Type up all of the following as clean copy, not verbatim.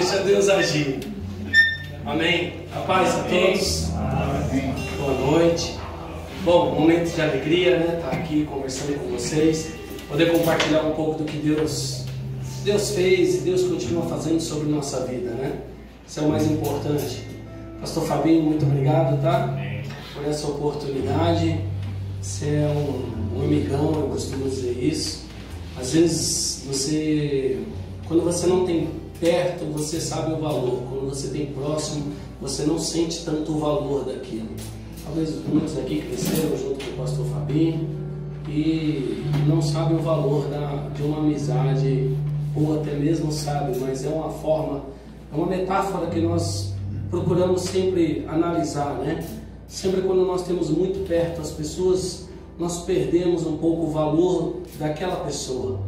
Deixa Deus agir. Amém? A paz a todos. Boa noite. Bom, momento de alegria, né? Estar aqui conversando com vocês. Poder compartilhar um pouco do que Deus fez e Deus continua fazendo sobre nossa vida, né? Isso é o mais importante. Pastor Fabinho, muito obrigado, tá? Por essa oportunidade. Você é um amigão, eu costumo dizer isso. Às vezes, quando você não tem perto, você sabe o valor. Quando você tem próximo, você não sente tanto o valor daquilo. Talvez muitos aqui cresceram junto com o pastor Fabinho e não sabem o valor de uma amizade, ou até mesmo sabe, mas é uma forma, é uma metáfora que nós procuramos sempre analisar, né? Sempre quando nós temos muito perto as pessoas, nós perdemos um pouco o valor daquela pessoa.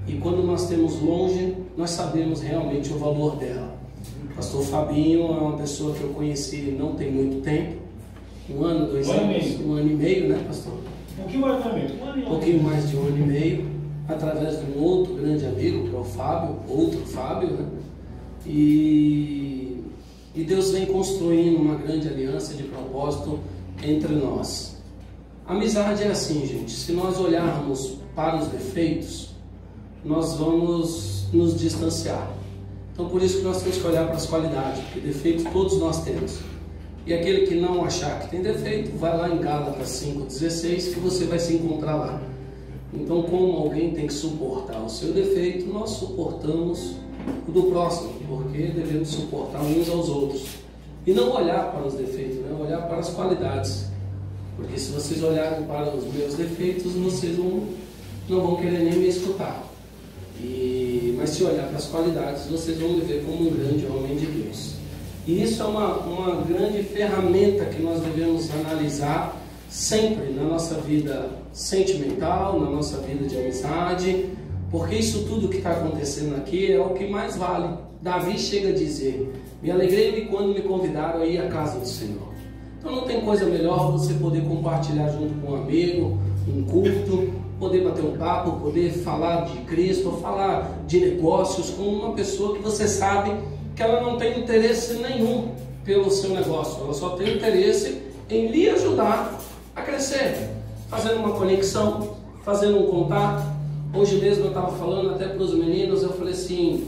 E quando nós temos longe, nós sabemos realmente o valor dela. O pastor Fabinho é uma pessoa que eu conheci não tem muito tempo. 1 ano, 2 anos, 1 ano e meio, né, pastor? Um pouquinho mais também. Um pouquinho mais de 1 ano e meio, através de um outro grande amigo, que é o Fábio, outro Fábio, né? E Deus vem construindo uma grande aliança de propósito entre nós. A amizade é assim, gente, se nós olharmos para os defeitos, nós vamos nos distanciar. Então por isso que nós temos que olhar para as qualidades, porque defeitos todos nós temos. E aquele que não achar que tem defeito, vai lá em Gálatas 5,16 que você vai se encontrar lá. Então, como alguém tem que suportar o seu defeito, nós suportamos o do próximo, porque devemos suportar uns aos outros. E não olhar para os defeitos, né? Olhar para as qualidades. Porque se vocês olharem para os meus defeitos, vocês não vão querer nem me escutar. Mas se olhar para as qualidades, vocês vão me ver como um grande homem de Deus. E isso é uma grande ferramenta que nós devemos analisar sempre na nossa vida sentimental, na nossa vida de amizade, porque isso tudo que está acontecendo aqui é o que mais vale. Davi chega a dizer: me alegrei quando me convidaram a ir à casa do Senhor. Então não tem coisa melhor você poder compartilhar junto com um amigo, um culto, poder bater um papo, poder falar de Cristo, falar de negócios com uma pessoa que você sabe que ela não tem interesse nenhum pelo seu negócio, ela só tem interesse em lhe ajudar a crescer, fazendo uma conexão, fazendo um contato. Hoje mesmo eu estava falando até para os meninos, eu falei assim,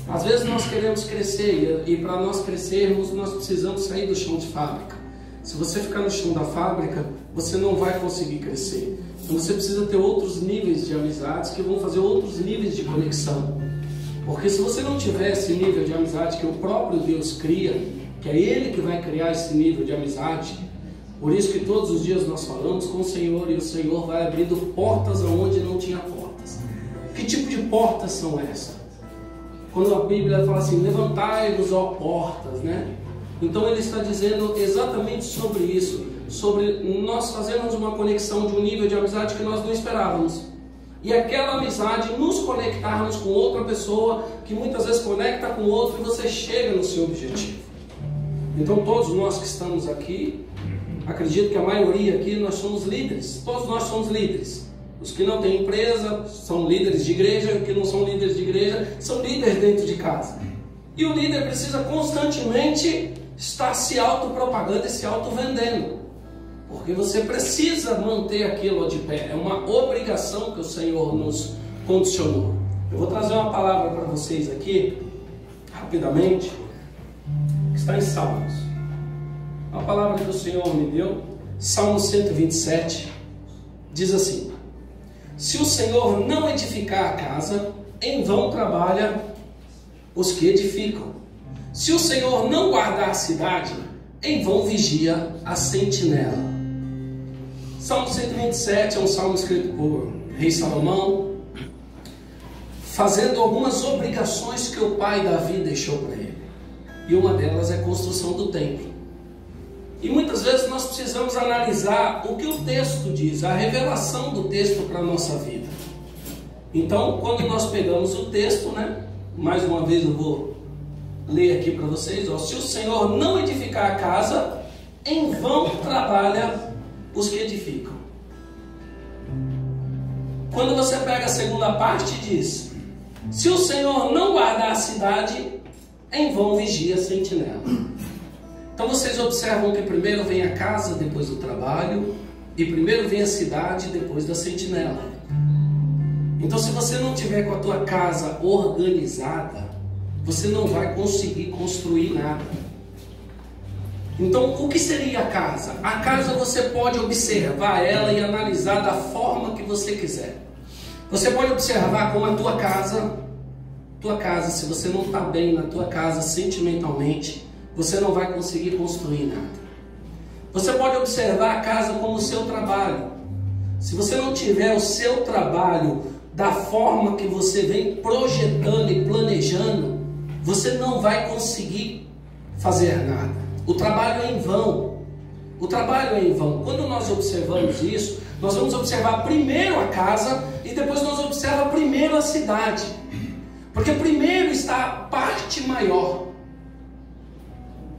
às vezes nós queremos crescer e para nós crescermos nós precisamos sair do chão de fábrica. Se você ficar no chão da fábrica, você não vai conseguir crescer. Então você precisa ter outros níveis de amizades que vão fazer outros níveis de conexão. Porque se você não tiver esse nível de amizade que o próprio Deus cria, que é Ele que vai criar esse nível de amizade, por isso que todos os dias nós falamos com o Senhor e o Senhor vai abrindo portas aonde não tinha portas. Que tipo de portas são essas? Quando a Bíblia fala assim, levantai-vos, ó portas, né? Então Ele está dizendo exatamente sobre isso, sobre nós fazermos uma conexão de um nível de amizade que nós não esperávamos. E aquela amizade, nos conectarmos com outra pessoa, que muitas vezes conecta com outro e você chega no seu objetivo. Então todos nós que estamos aqui, acredito que a maioria aqui nós somos líderes, todos nós somos líderes. Os que não têm empresa são líderes de igreja, os que não são líderes de igreja são líderes dentro de casa. E o líder precisa constantemente estar se autopropagando e se autovendendo. Porque você precisa manter aquilo de pé. É uma obrigação que o Senhor nos condicionou. Eu vou trazer uma palavra para vocês aqui, rapidamente, que está em Salmos. Uma palavra que o Senhor me deu, Salmo 127, diz assim: se o Senhor não edificar a casa, em vão trabalha os que edificam. Se o Senhor não guardar a cidade, em vão vigia a sentinela. Salmo 127 é um salmo escrito por rei Salomão, fazendo algumas obrigações que o pai Davi deixou para ele. E uma delas é a construção do templo. E muitas vezes nós precisamos analisar o que o texto diz, a revelação do texto para a nossa vida. Então, quando nós pegamos o texto, né, mais uma vez eu vou ler aqui para vocês, ó, se o Senhor não edificar a casa, em vão trabalha os que edificam. Quando você pega a segunda parte, diz: se o Senhor não guardar a cidade, em vão vigia a sentinela. Então vocês observam que primeiro vem a casa, depois o trabalho, e primeiro vem a cidade, depois da sentinela. Então se você não tiver com a tua casa organizada, você não vai conseguir construir nada. Então o que seria a casa? A casa você pode observar ela e analisar da forma que você quiser. Você pode observar como a tua casa, se você não está bem na tua casa sentimentalmente, você não vai conseguir construir nada. Você pode observar a casa como o seu trabalho. Se você não tiver o seu trabalho da forma que você vem projetando e planejando, você não vai conseguir fazer nada. O trabalho é em vão. O trabalho é em vão. Quando nós observamos isso, nós vamos observar primeiro a casa e depois nós observamos primeiro a cidade. Porque primeiro está a parte maior.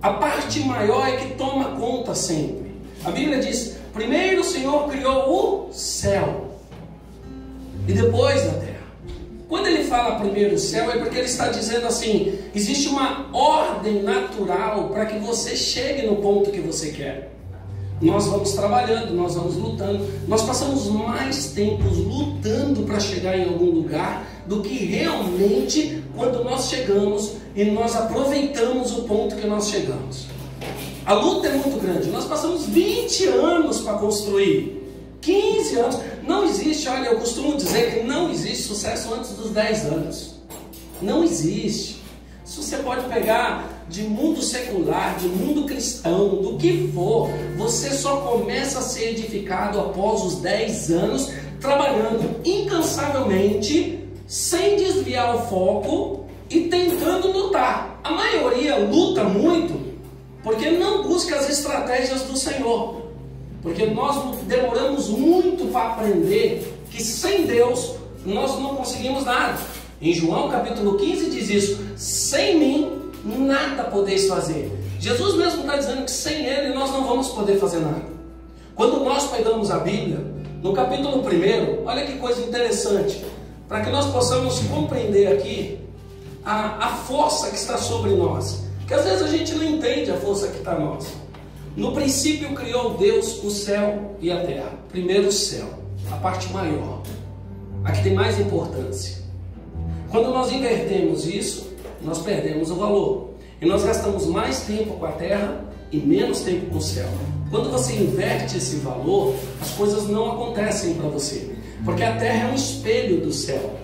A parte maior é que toma conta sempre. A Bíblia diz, primeiro o Senhor criou o céu e depois a terra. Quando ele fala primeiro o céu, é porque ele está dizendo assim, existe uma ordem natural para que você chegue no ponto que você quer. Nós vamos trabalhando, nós vamos lutando, nós passamos mais tempos lutando para chegar em algum lugar do que realmente quando nós chegamos e nós aproveitamos o ponto que nós chegamos. A luta é muito grande, nós passamos 20 anos para construir, 15 anos, não existe, olha, eu costumo dizer que não existe sucesso antes dos 10 anos, não existe. Se você pode pegar de mundo secular, de mundo cristão, do que for, você só começa a ser edificado após os 10 anos, trabalhando incansavelmente, sem desviar o foco e tentando lutar. A maioria luta muito porque não busca as estratégias do Senhor, porque nós demoramos muito para aprender que sem Deus nós não conseguimos nada. Em João capítulo 15 diz isso, sem mim nada podeis fazer. Jesus mesmo está dizendo que sem Ele nós não vamos poder fazer nada. Quando nós pegamos a Bíblia, no capítulo 1, olha que coisa interessante, para que nós possamos compreender aqui a força que está sobre nós, porque às vezes a gente não entende a força que está em nós. No princípio criou Deus o céu e a terra. Primeiro o céu, a parte maior, a que tem mais importância. Quando nós invertemos isso, nós perdemos o valor. E nós gastamos mais tempo com a terra e menos tempo com o céu. Quando você inverte esse valor, as coisas não acontecem para você. Porque a terra é um espelho do céu.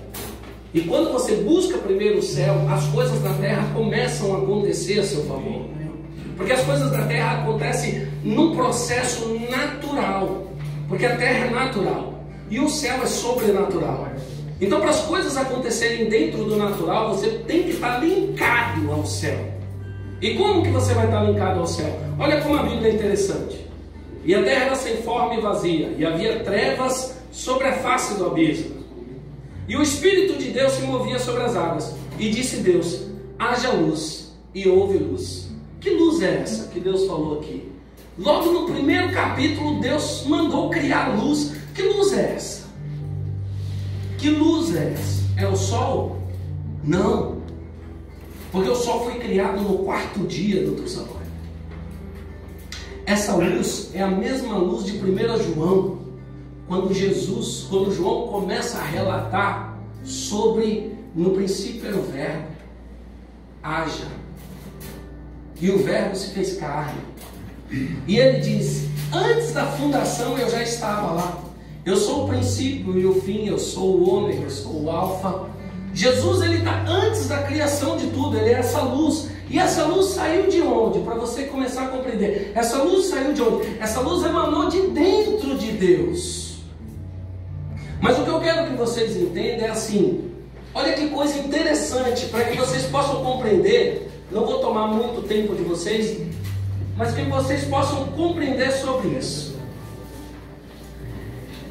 E quando você busca primeiro o céu, as coisas da terra começam a acontecer a seu favor. Porque as coisas da terra acontecem num processo natural. Porque a terra é natural. E o céu é sobrenatural. Então, para as coisas acontecerem dentro do natural, você tem que estar linkado ao céu. E como que você vai estar linkado ao céu? Olha como a Bíblia é interessante. E a terra era sem forma e vazia, e havia trevas sobre a face do abismo. E o Espírito de Deus se movia sobre as águas. E disse Deus, haja luz, e houve luz. Que luz é essa que Deus falou aqui? Logo no primeiro capítulo, Deus mandou criar luz. Que luz é essa? Que luz é essa? É o sol? Não. Porque o sol foi criado no 4º dia do trabalho. Essa luz é a mesma luz de 1 João. Quando João começa a relatar sobre, no princípio era o verbo, haja. E o verbo se fez carne. E ele diz, antes da fundação eu já estava lá. Eu sou o princípio e o fim, eu sou o ômega, eu sou o alfa. Jesus, ele está antes da criação de tudo, ele é essa luz. E essa luz saiu de onde? Para você começar a compreender. Essa luz saiu de onde? Essa luz emanou de dentro de Deus. Mas o que eu quero que vocês entendam é assim. Olha que coisa interessante, para que vocês possam compreender. Não vou tomar muito tempo de vocês, mas que vocês possam compreender sobre isso.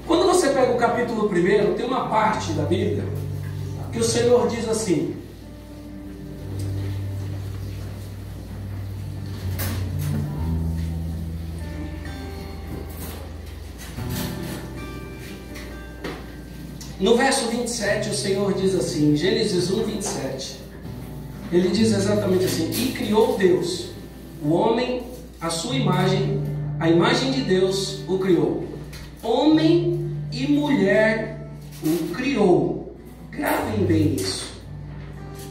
Quando você pega o capítulo 1, tem uma parte da Bíblia que o Senhor diz assim: no verso 27, o Senhor diz assim, Gênesis 1, 27: ele diz exatamente assim: e criou Deus o homem, a sua imagem, a imagem de Deus o criou. Homem e mulher o criou. Gravem bem isso.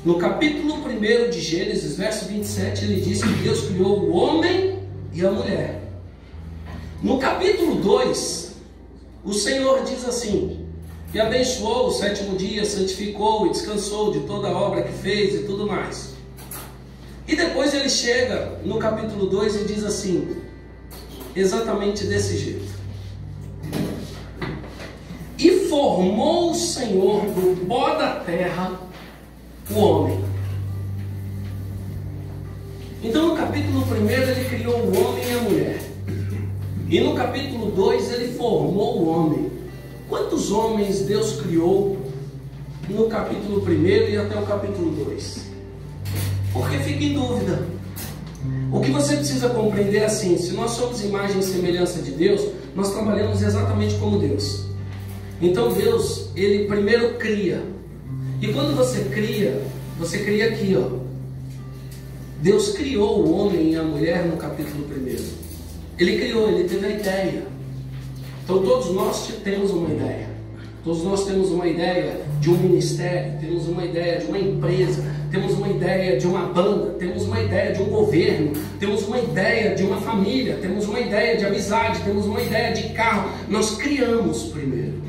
No capítulo 1 de Gênesis, verso 27, ele diz que Deus criou o homem e a mulher. No capítulo 2, o Senhor diz assim: e abençoou o sétimo dia, santificou e descansou de toda a obra que fez e tudo mais. E depois ele chega no capítulo 2 e diz assim, exatamente desse jeito: e formou o Senhor do pó da terra o homem. Então no capítulo 1 ele criou o homem e a mulher. E no capítulo 2 ele formou o homem. Quantos homens Deus criou no capítulo 1 e até o capítulo 2? Porque fica em dúvida. O que você precisa compreender é assim: se nós somos imagem e semelhança de Deus, nós trabalhamos exatamente como Deus. Então Deus, ele primeiro cria. E quando você cria aqui, ó. Deus criou o homem e a mulher no capítulo 1. Ele criou, ele teve a ideia. Então todos nós temos uma ideia. Todos nós temos uma ideia de um ministério, temos uma ideia de uma empresa, temos uma ideia de uma banda, temos uma ideia de um governo, temos uma ideia de uma família, temos uma ideia de amizade, temos uma ideia de carro. Nós criamos primeiro.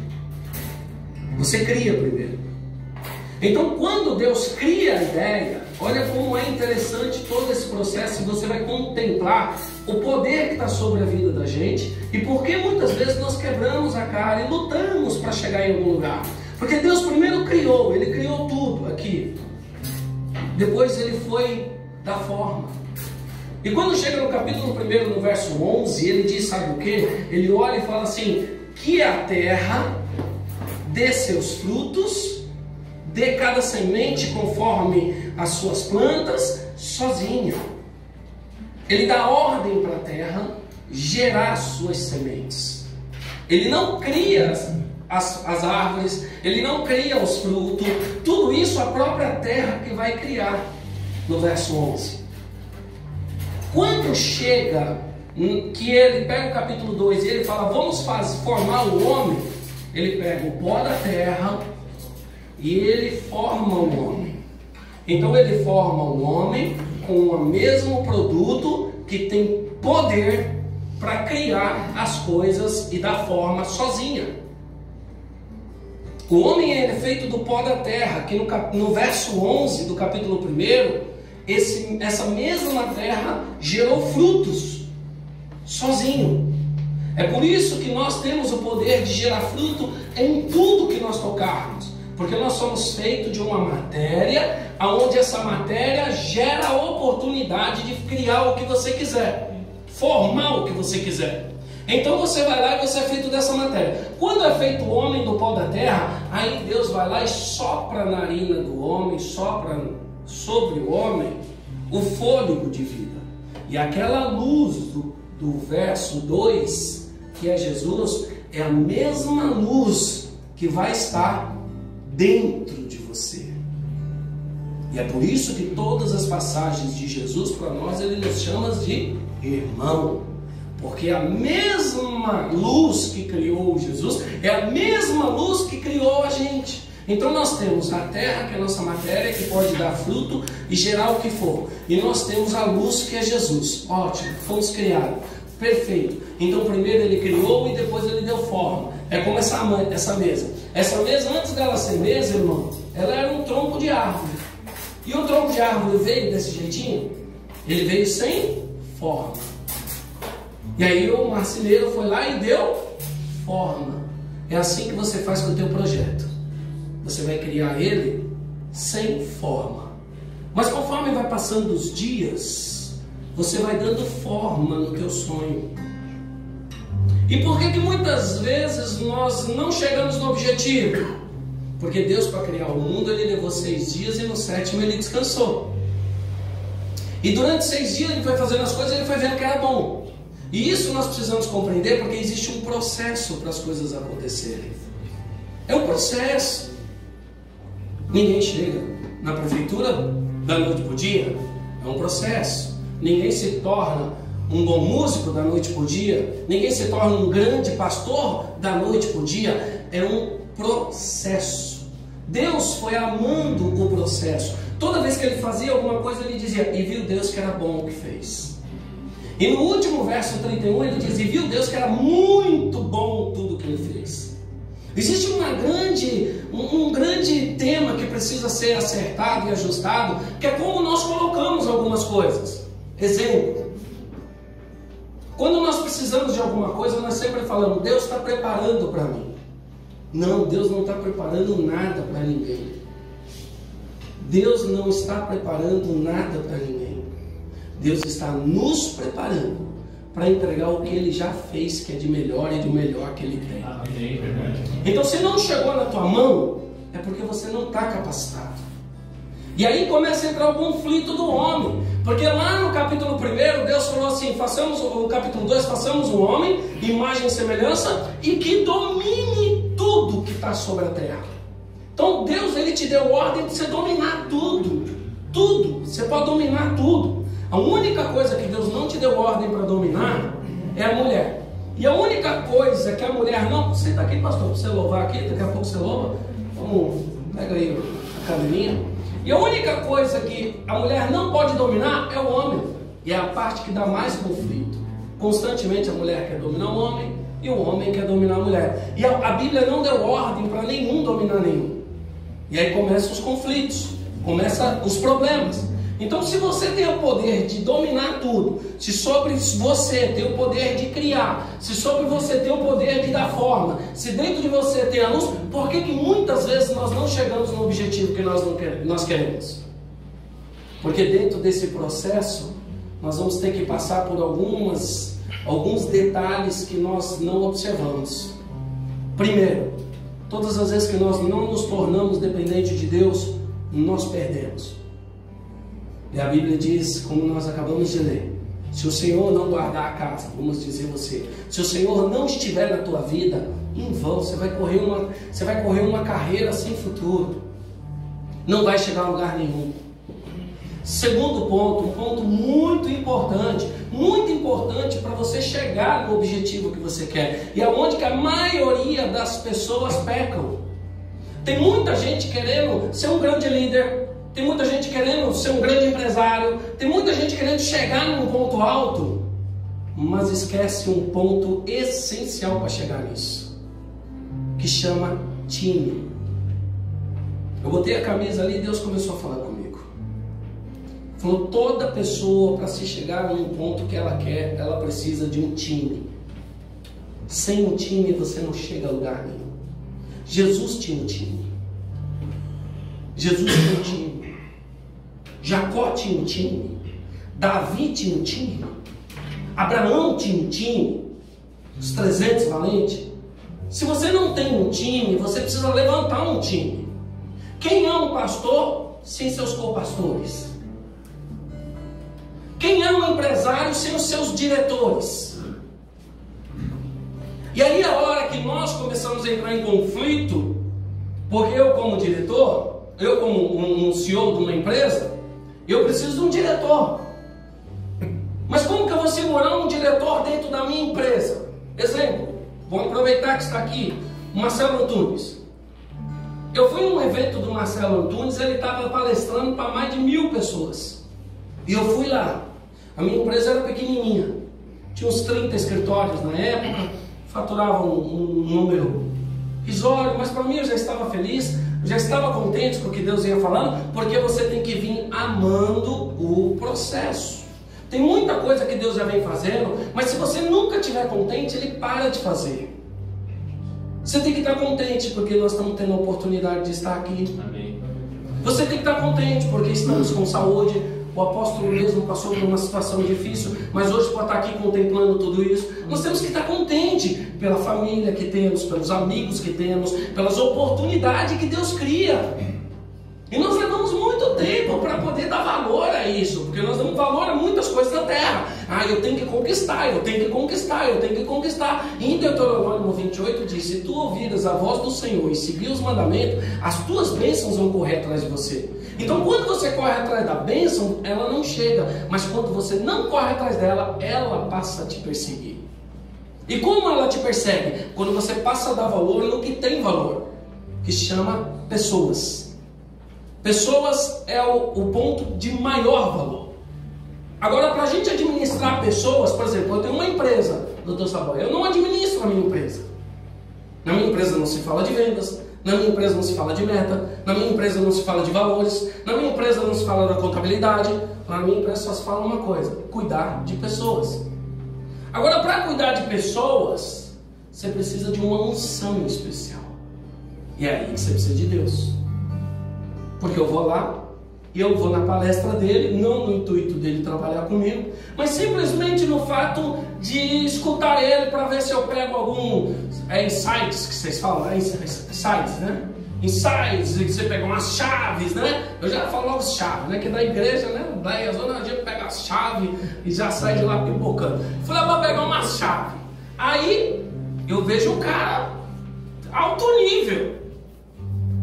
Você cria primeiro. Então quando Deus cria a ideia, olha como é interessante todo esse processo, e você vai contemplar o poder que está sobre a vida da gente e por que muitas vezes nós quebramos a cara e lutamos para chegar em algum lugar. Porque Deus primeiro criou, ele criou tudo aqui. Depois ele foi dar forma. E quando chega no capítulo 1, no verso 11, ele diz, sabe o que? Ele olha e fala assim: que a terra dê seus frutos, dê cada semente conforme as suas plantas, sozinha. Ele dá ordem para a terra gerar suas sementes. Ele não cria as árvores, ele não cria os frutos, tudo isso a própria terra que vai criar. No verso 11. Quando chega que ele pega o capítulo 2 e ele fala, vamos formar o homem, ele pega o pó da terra e ele forma o homem. Então ele forma o homem com o mesmo produto que tem poder para criar as coisas e dar forma sozinha. O homem é feito do pó da terra, que no verso 11 do capítulo 1, essa mesma terra gerou frutos sozinho. É por isso que nós temos o poder de gerar fruto em tudo que nós tocarmos. Porque nós somos feitos de uma matéria, onde essa matéria gera a oportunidade de criar o que você quiser, formar o que você quiser. Então você vai lá e você é feito dessa matéria. Quando é feito o homem do pó da terra, aí Deus vai lá e sopra na narina do homem, sopra sobre o homem o fôlego de vida. E aquela luz do verso 2, que é Jesus, é a mesma luz que vai estar dentro de você. E é por isso que todas as passagens de Jesus para nós, ele nos chama de irmão. Porque a mesma luz que criou Jesus é a mesma luz que criou a gente. Então nós temos a terra, que é a nossa matéria, que pode dar fruto e gerar o que for. E nós temos a luz, que é Jesus. Ótimo, fomos criados. Perfeito. Então primeiro ele criou e depois ele deu forma. É como essa mesa. Essa mesa, antes dela ser mesa, irmão, ela era um tronco de árvore. E o tronco de árvore veio desse jeitinho? Ele veio sem forma. E aí o marceneiro foi lá e deu forma. É assim que você faz com o teu projeto. Você vai criar ele sem forma. Mas conforme vai passando os dias, você vai dando forma no teu sonho. E por que muitas vezes nós não chegamos no objetivo? Porque Deus, para criar o mundo, ele levou 6 dias e no 7º ele descansou. E durante 6 dias ele foi fazendo as coisas e ele foi vendo que era bom. E isso nós precisamos compreender, porque existe um processo para as coisas acontecerem. É um processo. Ninguém chega na prefeitura da noite para o dia? É um processo. Ninguém se torna um bom músico da noite para o dia. Ninguém se torna um grande pastor da noite para o dia. É um processo. Deus foi amando o processo. Toda vez que ele fazia alguma coisa, ele dizia: e viu Deus que era bom o que fez. E no último verso 31 ele diz: e viu Deus que era muito bom tudo que ele fez. Existe um grande tema que precisa ser acertado e ajustado, que é como nós colocamos algumas coisas. Exemplo: quando nós precisamos de alguma coisa, nós sempre falamos: Deus está preparando para mim. Não, Deus não está preparando nada para ninguém. Deus não está preparando nada para ninguém. Deus está nos preparando para entregar o que Ele já fez, que é de melhor e de melhor que Ele tem. Então, se não chegou na tua mão, é porque você não está capacitado. E aí começa a entrar o conflito do homem. Porque lá no capítulo 1, Deus falou assim: o capítulo 2, façamos o homem, imagem e semelhança, e que domine tudo que está sobre a terra. Então Deus, Ele te deu ordem de você dominar tudo. Tudo, você pode dominar tudo. A única coisa que Deus não te deu ordem para dominar é a mulher. E a única coisa que a mulher não... Senta aqui, pastor, para você louvar aqui, daqui a pouco você louva. Vamos, pega aí a cadeirinha. E a única coisa que a mulher não pode dominar é o homem. E é a parte que dá mais conflito. Constantemente a mulher quer dominar o homem e o homem quer dominar a mulher. E a Bíblia não deu ordem para nenhum dominar nenhum. E aí começam os conflitos, começam os problemas. Então, se você tem o poder de dominar tudo, se sobre você tem o poder de criar, se sobre você tem o poder de dar forma, se dentro de você tem a luz, por que muitas vezes nós não chegamos no objetivo que nós queremos? Porque dentro desse processo, nós vamos ter que passar por alguns detalhes que nós não observamos. Primeiro, todas as vezes que nós não nos tornamos dependentes de Deus, nós perdemos. E a Bíblia diz, como nós acabamos de ler: se o Senhor não guardar a casa, vamos dizer você, se o Senhor não estiver na tua vida, em vão, você vai correr uma carreira sem futuro, não vai chegar a lugar nenhum. Segundo ponto, um ponto muito importante para você chegar no objetivo que você quer, e é onde que a maioria das pessoas pecam. Tem muita gente querendo ser um grande líder, tem muita gente querendo ser um grande empresário, tem muita gente querendo chegar num ponto alto, mas esquece um ponto essencial para chegar nisso, que chama time. Eu botei a camisa ali e Deus começou a falar comigo. Falou: toda pessoa, para se chegar num ponto que ela quer, ela precisa de um time. Sem um time você não chega a lugar nenhum. Jesus tinha um time. Jesus tinha um time. Jacó tinha um time. Davi tinha um time. Abraão tinha um time. Os 300 valentes. Se você não tem um time, você precisa levantar um time. Quem é um pastor sem seus co-pastores? Quem é um empresário sem os seus diretores? E aí a hora que nós começamos a entrar em conflito, porque eu como diretor, eu como um CEO de uma empresa, eu preciso de um diretor. Mas como que eu vou segurar um diretor dentro da minha empresa? Exemplo, vamos aproveitar que está aqui o Marcelo Antunes. Eu fui em um evento do Marcelo Antunes, ele estava palestrando para mais de 1000 pessoas. E eu fui lá. A minha empresa era pequenininha. Tinha uns 30 escritórios na época, faturava um número risório, mas para mim eu já estava feliz, já estava contente com o que Deus ia falando, porque você tem que vir amando o processo. Tem muita coisa que Deus já vem fazendo, mas se você nunca estiver contente, Ele para de fazer. Você tem que estar contente porque nós estamos tendo a oportunidade de estar aqui. Amém. Você tem que estar contente porque estamos com saúde. O apóstolo mesmo passou por uma situação difícil, mas hoje pode estar aqui contemplando tudo isso. Nós temos que estar contente pela família que temos, pelos amigos que temos, pelas oportunidades que Deus cria. E nós levamos muito tempo para poder dar valor a isso, porque nós damos valor a muitas coisas da terra. Ah, eu tenho que conquistar, eu tenho que conquistar, eu tenho que conquistar. E em Deuteronômio 28 diz: se tu ouvires a voz do Senhor e seguir os mandamentos, as tuas bênçãos vão correr atrás de você. Então quando você corre atrás da bênção, ela não chega. Mas quando você não corre atrás dela, ela passa a te perseguir. E como ela te persegue? Quando você passa a dar valor no que tem valor, que se chama pessoas. Pessoas é o ponto de maior valor. Agora, para a gente administrar pessoas, por exemplo, eu tenho uma empresa, Dr. Saboia, eu não administro a minha empresa. Na minha empresa não se fala de vendas, na minha empresa não se fala de meta, na minha empresa não se fala de valores, na minha empresa não se fala da contabilidade, na minha empresa só se fala uma coisa: cuidar de pessoas. Agora, para cuidar de pessoas, você precisa de uma unção especial. E é aí que você precisa de Deus. Porque eu vou lá, e eu vou na palestra dele, não no intuito dele trabalhar comigo, mas simplesmente no fato de escutar ele para ver se eu pego algum insights, que vocês falam, insights, né? Insights, que você pega umas chaves, né? Eu já falo logo chaves, né? Que da igreja, né? Da zona a gente pega as chaves e já sai de lá pipocando. Fui lá para pegar uma chave. Aí eu vejo um cara alto nível.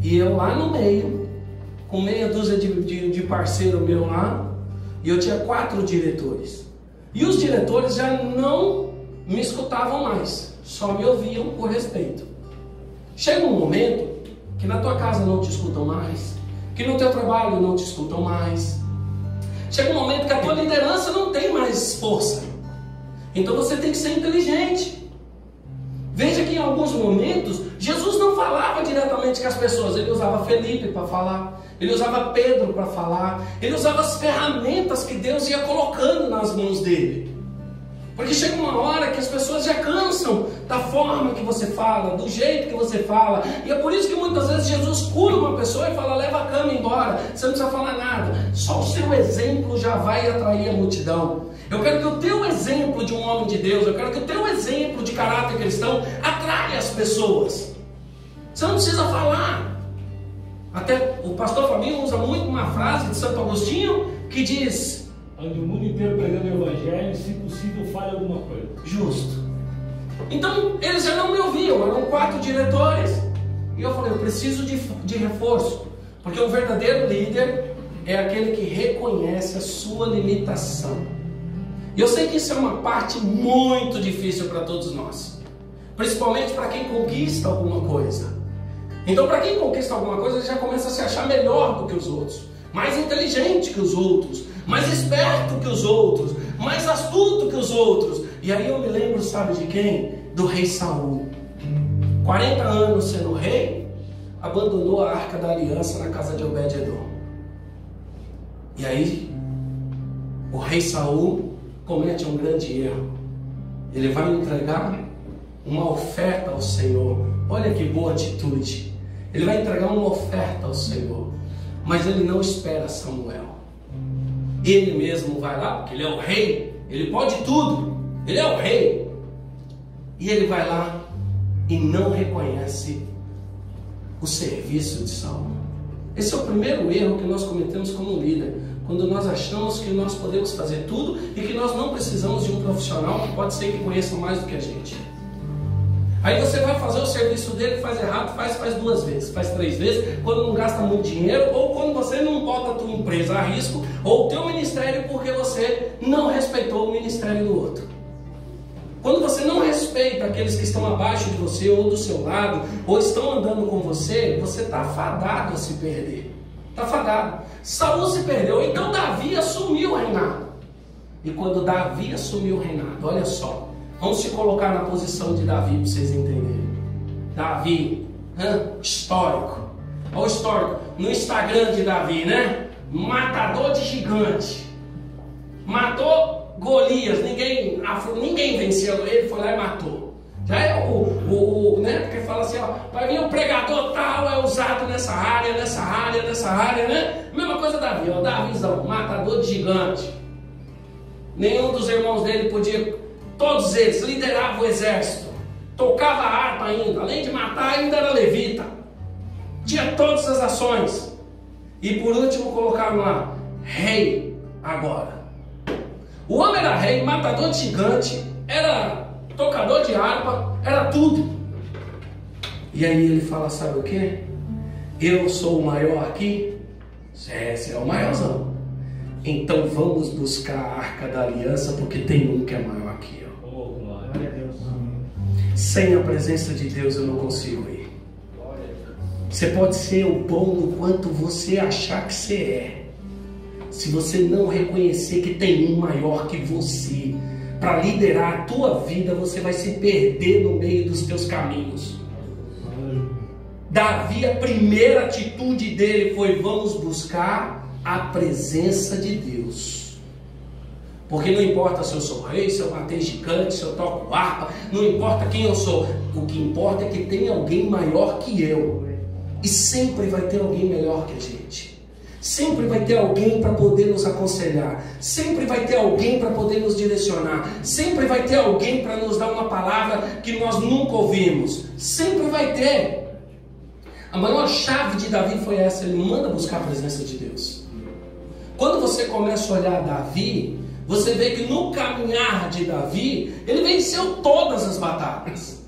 E eu lá no meio, com meia dúzia de parceiro meu lá, e eu tinha 4 diretores. E os diretores já não me escutavam mais, só me ouviam por respeito. Chega um momento que na tua casa não te escutam mais, que no teu trabalho não te escutam mais. Chega um momento que a tua liderança não tem mais força. Então você tem que ser inteligente. Veja que em alguns momentos Jesus não falava diretamente com as pessoas. Ele usava Felipe para falar, ele usava Pedro para falar, ele usava as ferramentas que Deus ia colocando nas mãos dele. Porque chega uma hora que as pessoas já cansam da forma que você fala, do jeito que você fala. E é por isso que muitas vezes Jesus cura uma pessoa e fala: leva a cama embora, você não precisa falar nada. Só o seu exemplo já vai atrair a multidão. Eu quero que o teu exemplo de um homem de Deus, eu quero que o teu exemplo de caráter cristão atraia as pessoas. Você não precisa falar. Até o pastor Fabinho usa muito uma frase de Santo Agostinho que diz: ande o mundo inteiro pregando o evangelho, e se possível fale alguma coisa. Justo. Então eles já não me ouviam, eram 4 diretores. E eu falei: eu preciso de reforço. Porque o verdadeiro líder é aquele que reconhece a sua limitação. E eu sei que isso é uma parte muito difícil para todos nós, principalmente para quem conquista alguma coisa. Então, para quem conquista alguma coisa, ele já começa a se achar melhor do que os outros, mais inteligente que os outros, mais esperto que os outros, mais astuto que os outros. E aí eu me lembro, sabe de quem? Do rei Saul. 40 anos sendo rei, abandonou a Arca da Aliança na casa de Obed-Edom. E aí o rei Saul comete um grande erro. Ele vai entregar uma oferta ao Senhor. Olha que boa atitude. Ele vai entregar uma oferta ao Senhor, mas ele não espera Samuel. Ele mesmo vai lá, porque ele é o rei, ele pode tudo, ele é o rei. E ele vai lá e não reconhece o serviço de Saul. Esse é o primeiro erro que nós cometemos como líder, quando nós achamos que nós podemos fazer tudo e que nós não precisamos de um profissional que pode ser que conheça mais do que a gente. Aí você vai fazer o serviço dele, faz errado, faz 2 vezes, faz 3 vezes, quando não gasta muito dinheiro, ou quando você não bota a tua empresa a risco, ou o teu ministério, porque você não respeitou o ministério do outro. Quando você não respeita aqueles que estão abaixo de você, ou do seu lado, ou estão andando com você, você está fadado a se perder. Está fadado. Saul se perdeu, então Davi assumiu o reinado. E quando Davi assumiu o reinado, olha só, vamos se colocar na posição de Davi para vocês entenderem. Davi, histórico. Olha o histórico. No Instagram de Davi, né? Matador de gigante. Matou Golias. Ninguém venceu ele, foi lá e matou. Já é né? Porque fala assim, ó, para mim o pregador tal é usado nessa área, né? Mesma coisa Davi, ó, Davizão, matador de gigante. Nenhum dos irmãos dele podia. Todos eles lideravam o exército, tocava a harpa ainda, além de matar, ainda era levita, tinha todas as ações. E por último colocaram lá, rei agora. O homem era rei, matador de gigante, era tocador de harpa, era tudo. E aí ele fala, sabe o que? Eu sou o maior aqui? Você é o maiorzão. Então vamos buscar a Arca da Aliança, porque tem um que é maior aqui. Ó. Oh, glória a Deus. Sem a presença de Deus eu não consigo ir. Você pode ser o bom no quanto você achar que você é. Se você não reconhecer que tem um maior que você, para liderar a tua vida, você vai se perder no meio dos teus caminhos. Davi, a primeira atitude dele foi: vamos buscar a presença de Deus. Porque não importa se eu sou rei, se eu matei gigante, se eu toco harpa, não importa quem eu sou. O que importa é que tem alguém maior que eu. E sempre vai ter alguém melhor que a gente. Sempre vai ter alguém para poder nos aconselhar. Sempre vai ter alguém para poder nos direcionar. Sempre vai ter alguém para nos dar uma palavra que nós nunca ouvimos. Sempre vai ter. A maior chave de Davi foi essa: ele manda buscar a presença de Deus. Quando você começa a olhar Davi, você vê que no caminhar de Davi, ele venceu todas as batalhas.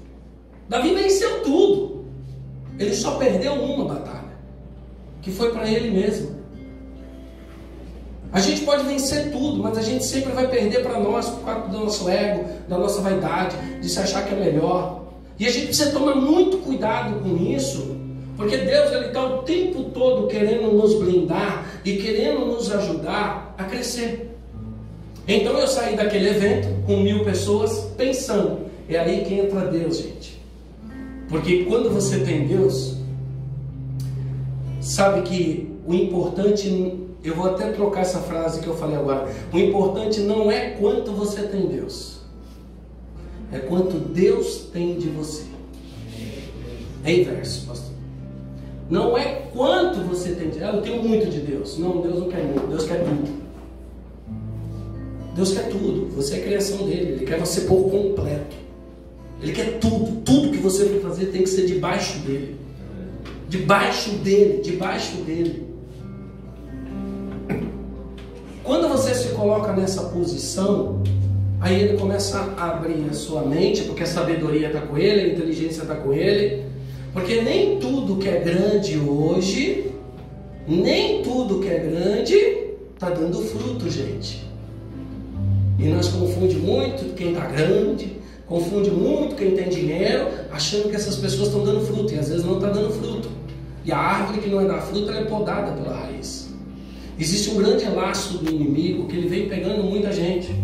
Davi venceu tudo. Ele só perdeu uma batalha, que foi para ele mesmo. A gente pode vencer tudo, mas a gente sempre vai perder para nós, por causa do nosso ego, da nossa vaidade, de se achar que é melhor. E a gente precisa tomar muito cuidado com isso, porque Deus está o tempo todo querendo nos blindar e querendo nos ajudar a crescer. Então eu saí daquele evento com 1000 pessoas pensando, é aí que entra Deus, gente. Porque quando você tem Deus, sabe que o importante, eu vou até trocar essa frase que eu falei agora, o importante não é quanto você tem Deus, é quanto Deus tem de você. É inverso, pastor. Não é quanto você tem de Deus. Eu tenho muito de Deus. Não, Deus não quer muito, Deus quer tudo. Deus quer tudo. Você é criação dele, ele quer você por completo. Ele quer tudo. Tudo que você for fazer tem que ser debaixo dele. Debaixo dele, debaixo dele. Quando você se coloca nessa posição, aí ele começa a abrir a sua mente, porque a sabedoria está com ele, a inteligência está com ele. Porque nem tudo que é grande hoje, nem tudo que é grande está dando fruto, gente. E nós confundimos muito quem está grande, confunde muito quem tem dinheiro, achando que essas pessoas estão dando fruto, e às vezes não está dando fruto. E a árvore que não é dar fruto, ela é podada pela raiz. Existe um grande laço do inimigo que ele vem pegando muita gente.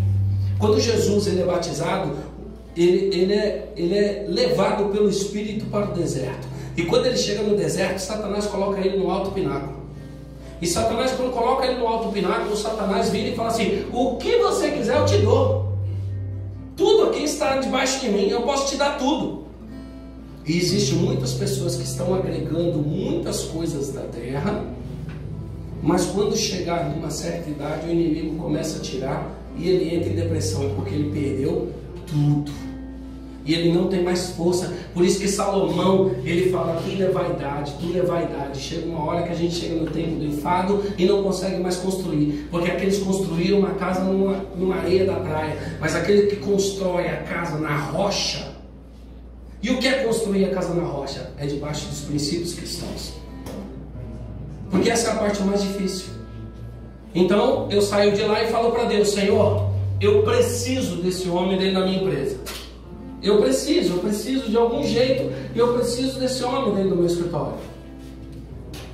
Quando Jesus ele é batizado, ele é levado pelo Espírito para o deserto. E quando ele chega no deserto, Satanás coloca ele no alto pináculo. E Satanás, quando coloca ele no alto pináculo, Satanás vira e fala assim: o que você quiser eu te dou. Tudo aqui está debaixo de mim, eu posso te dar tudo. E existem muitas pessoas que estão agregando muitas coisas da terra, mas quando chegar numa certa idade, o inimigo começa a tirar e ele entra em depressão, porque ele perdeu tudo. E ele não tem mais força. Por isso que Salomão, ele fala: tudo é vaidade, tudo é vaidade. Chega uma hora que a gente chega no tempo do enfado e não consegue mais construir. Porque aqueles construíram uma casa numa areia da praia. Mas aquele que constrói a casa na rocha. E o que é construir a casa na rocha? É debaixo dos princípios cristãos. Porque essa é a parte mais difícil. Então eu saio de lá e falo para Deus: Senhor, eu preciso desse homem dentro da minha empresa. Eu preciso de algum jeito, eu preciso desse homem dentro do meu escritório.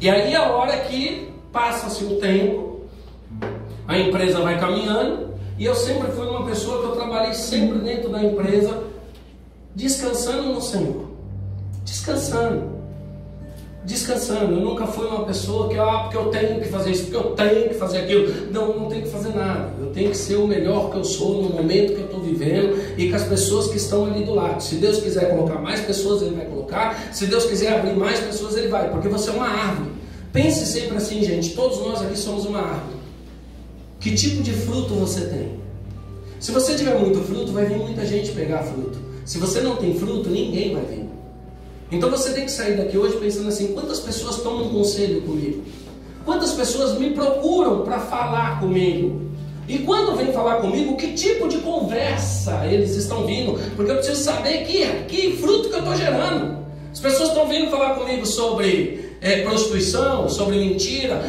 E aí a hora que passa-se um tempo, a empresa vai caminhando, e eu sempre fui uma pessoa que eu trabalhei sempre dentro da empresa, descansando no Senhor. Descansando. Eu nunca fui uma pessoa que, porque eu tenho que fazer isso, porque eu tenho que fazer aquilo. Não tenho que fazer nada. Eu tenho que ser o melhor que eu sou no momento que eu estou vivendo e com as pessoas que estão ali do lado. Se Deus quiser colocar mais pessoas, Ele vai colocar. Se Deus quiser abrir mais pessoas, Ele vai. Porque você é uma árvore. Pense sempre assim, gente. Todos nós aqui somos uma árvore. Que tipo de fruto você tem? Se você tiver muito fruto, vai vir muita gente pegar fruto. Se você não tem fruto, ninguém vai vir. Então você tem que sair daqui hoje pensando assim: quantas pessoas tomam conselho comigo? Quantas pessoas me procuram para falar comigo? E quando vem falar comigo, que tipo de conversa eles estão vindo? Porque eu preciso saber que fruto que eu estou gerando. As pessoas estão vindo falar comigo sobre prostituição, sobre mentira,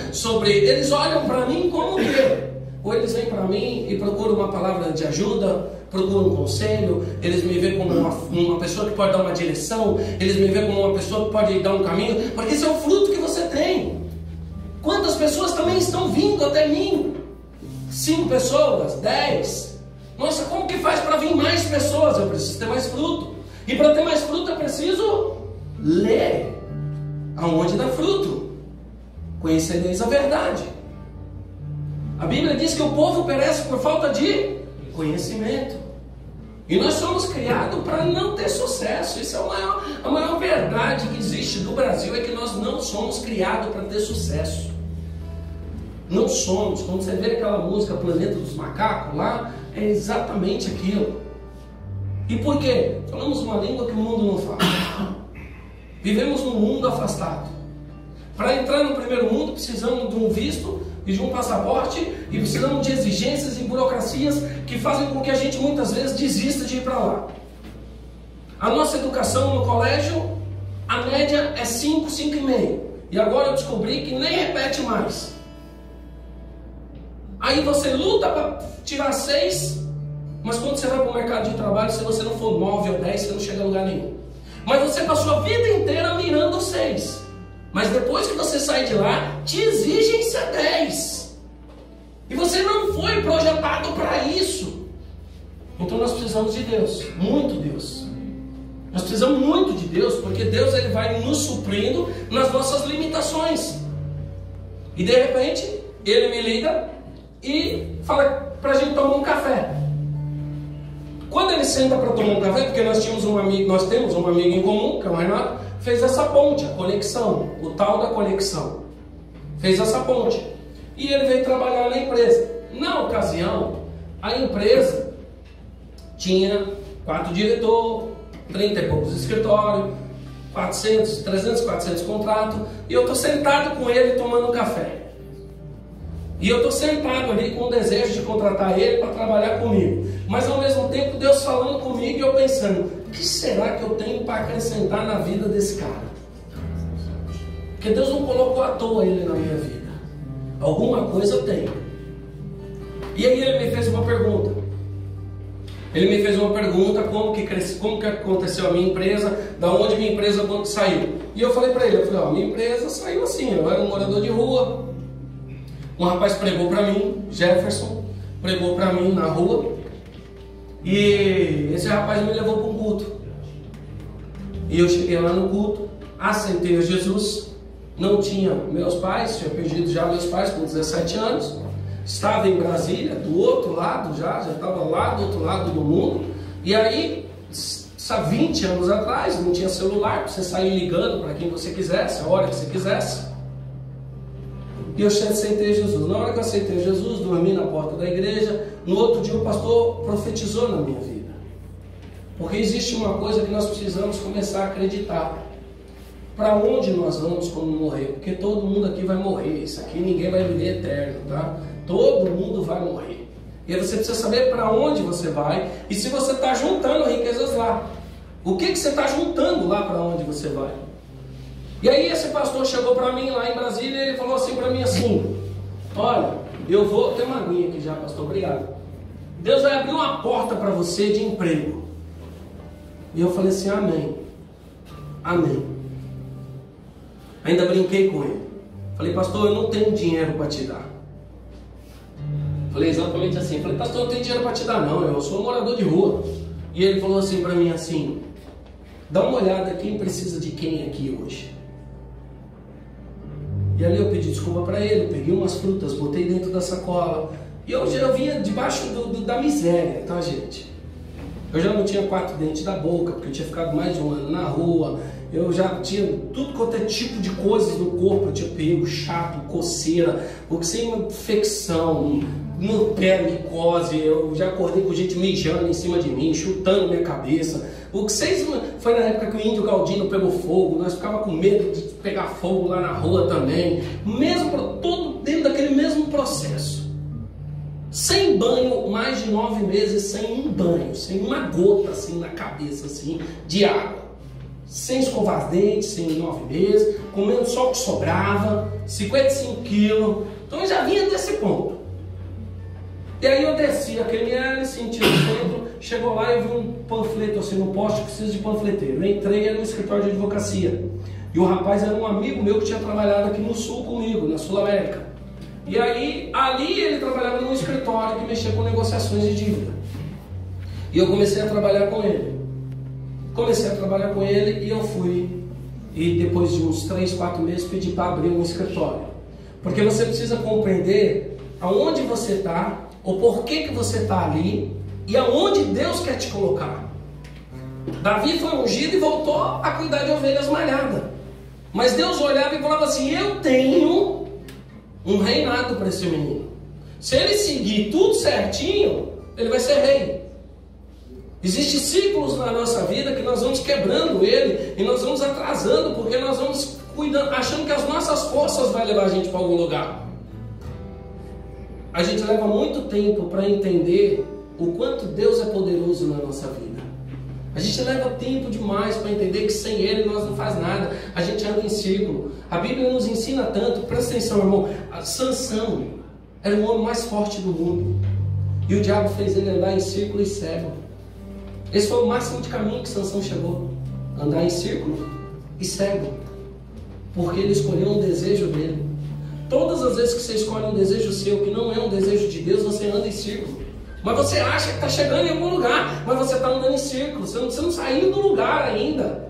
eles olham para mim como o quê? Ou eles vêm para mim e procuram uma palavra de ajuda, procuram um conselho, eles me veem como uma pessoa que pode dar uma direção, eles me veem como uma pessoa que pode dar um caminho, porque esse é o fruto que você tem. Quantas pessoas também estão vindo até mim? 5 pessoas, 10. Nossa, como que faz para vir mais pessoas? Eu preciso ter mais fruto. E para ter mais fruto eu preciso ler. Aonde dá fruto? Conhecereis a verdade. A Bíblia diz que o povo perece por falta de conhecimento. E nós somos criados para não ter sucesso. Isso é a maior verdade que existe do Brasil, é que nós não somos criados para ter sucesso. Não somos. Quando você vê aquela música Planeta dos Macacos lá, é exatamente aquilo. E por quê? Falamos uma língua que o mundo não fala. Vivemos num mundo afastado. Para entrar no primeiro mundo precisamos de um visto e de um passaporte, e precisamos de exigências e burocracias que fazem com que a gente muitas vezes desista de ir para lá. A nossa educação no colégio, a média é 5, 5,5. E agora eu descobri que nem repete mais. Aí você luta para tirar 6, mas quando você vai para o mercado de trabalho, se você não for 9 ou 10, você não chega a lugar nenhum. Mas você passou a vida inteira mirando 6. Mas depois que você sai de lá, te exigem ser 10. E você não foi projetado para isso. Então nós precisamos de Deus, muito Deus. Nós precisamos muito de Deus, porque Deus ele vai nos suprindo nas nossas limitações. E de repente, Ele me liga e fala para a gente tomar um café. Quando ele senta para tomar um café, porque nós temos um amigo em comum, que é o Renato, fez essa ponte, a conexão, o tal da conexão. Fez essa ponte. E ele veio trabalhar na empresa. Na ocasião, a empresa tinha 4 diretores, 30 e poucos escritórios, 300, 400 contratos, e eu estou sentado com ele tomando um café. E eu estou sentado ali com o desejo de contratar ele para trabalhar comigo. Mas ao mesmo tempo Deus falando comigo e eu pensando, o que será que eu tenho para acrescentar na vida desse cara? Porque Deus não colocou à toa ele na minha vida. Alguma coisa eu tenho. E aí ele me fez uma pergunta. Ele me fez uma pergunta, como que aconteceu a minha empresa, da onde minha empresa saiu. E eu falei para ele, minha empresa saiu assim, eu era um morador de rua. Um rapaz pregou para mim, Jefferson, pregou para mim na rua. E esse rapaz me levou para um culto. E eu cheguei lá no culto, aceitei a Jesus. Não tinha meus pais, tinha perdido já meus pais com 17 anos. Estava em Brasília, do outro lado já estava lá do outro lado do mundo. E aí, 20 anos atrás, não tinha celular, para você sair ligando para quem você quisesse, a hora que você quisesse. E eu aceitei Jesus. Na hora que eu aceitei Jesus, dormi na porta da igreja. No outro dia o pastor profetizou na minha vida. Porque existe uma coisa que nós precisamos começar a acreditar. Para onde nós vamos quando morrer? Porque todo mundo aqui vai morrer. Isso aqui ninguém vai viver eterno, tá? Todo mundo vai morrer. E aí você precisa saber para onde você vai e se você está juntando riquezas lá. O que você está juntando lá para onde você vai? E aí esse pastor chegou para mim lá em Brasília e ele falou assim para mim assim, olha, eu vou... Tem uma aguinha aqui já, pastor, obrigado. Deus vai abrir uma porta para você de emprego. E eu falei assim, amém. Amém. Ainda brinquei com ele. Falei, pastor, eu não tenho dinheiro para te dar. Falei exatamente assim. Falei, pastor, eu não tenho dinheiro para te dar não, eu sou um morador de rua. E ele falou assim para mim assim, dá uma olhada quem precisa de quem aqui hoje. E ali eu pedi desculpa para ele, peguei umas frutas, botei dentro da sacola. E eu já vinha debaixo da miséria, tá, gente? Eu já não tinha 4 dentes da boca, porque eu tinha ficado mais de um ano na rua. Eu já tinha tudo quanto é tipo de coisas no corpo. Eu tinha pego, chato, coceira, porque sem infecção, no pé, micose. Eu já acordei com gente mijando em cima de mim, chutando minha cabeça. O que vocês... Foi na época que o índio Galdino pegou fogo, nós ficávamos com medo de pegar fogo lá na rua também. Mesmo, todo dentro daquele mesmo processo. sem banho, mais de 9 meses sem um banho, sem uma gota assim na cabeça assim, de água. Sem escovar os dentes, sem 9 meses, comendo só o que sobrava, 55 quilos. Então eu já vinha desse ponto. E aí eu desci a QML, senti o centro, chegou lá e eu vi um panfleto assim no poste, preciso de panfleteiro. Eu entrei, era no escritório de advocacia. E o rapaz era um amigo meu que tinha trabalhado aqui no Sul comigo, na Sul América. E aí, ali ele trabalhava num escritório que mexia com negociações de dívida. E eu comecei a trabalhar com ele. E eu fui. E depois de uns 3, 4 meses pedi para abrir um escritório. Porque você precisa compreender aonde você está, o porquê que você está ali e aonde Deus quer te colocar. Davi foi ungido e voltou a cuidar de ovelhas malhadas. Mas Deus olhava e falava assim: eu tenho um reinado para esse menino. Se ele seguir tudo certinho, ele vai ser rei. Existem ciclos na nossa vida que nós vamos quebrando ele e nós vamos atrasando, porque nós vamos cuidando, achando que as nossas forças vão levar a gente para algum lugar. A gente leva muito tempo para entender o quanto Deus é poderoso na nossa vida. A gente leva tempo demais para entender que sem Ele nós não faz nada. A gente anda em círculo. A Bíblia nos ensina tanto. Presta atenção, irmão. Sansão era o homem mais forte do mundo. E o diabo fez ele andar em círculo e cego. Esse foi o máximo de caminho que Sansão chegou. Andar em círculo e cego. Porque ele escolheu um desejo dele. Todas as vezes que você escolhe um desejo seu, que não é um desejo de Deus, você anda em círculo. Mas você acha que está chegando em algum lugar, mas você está andando em círculo, você não saiu do lugar ainda.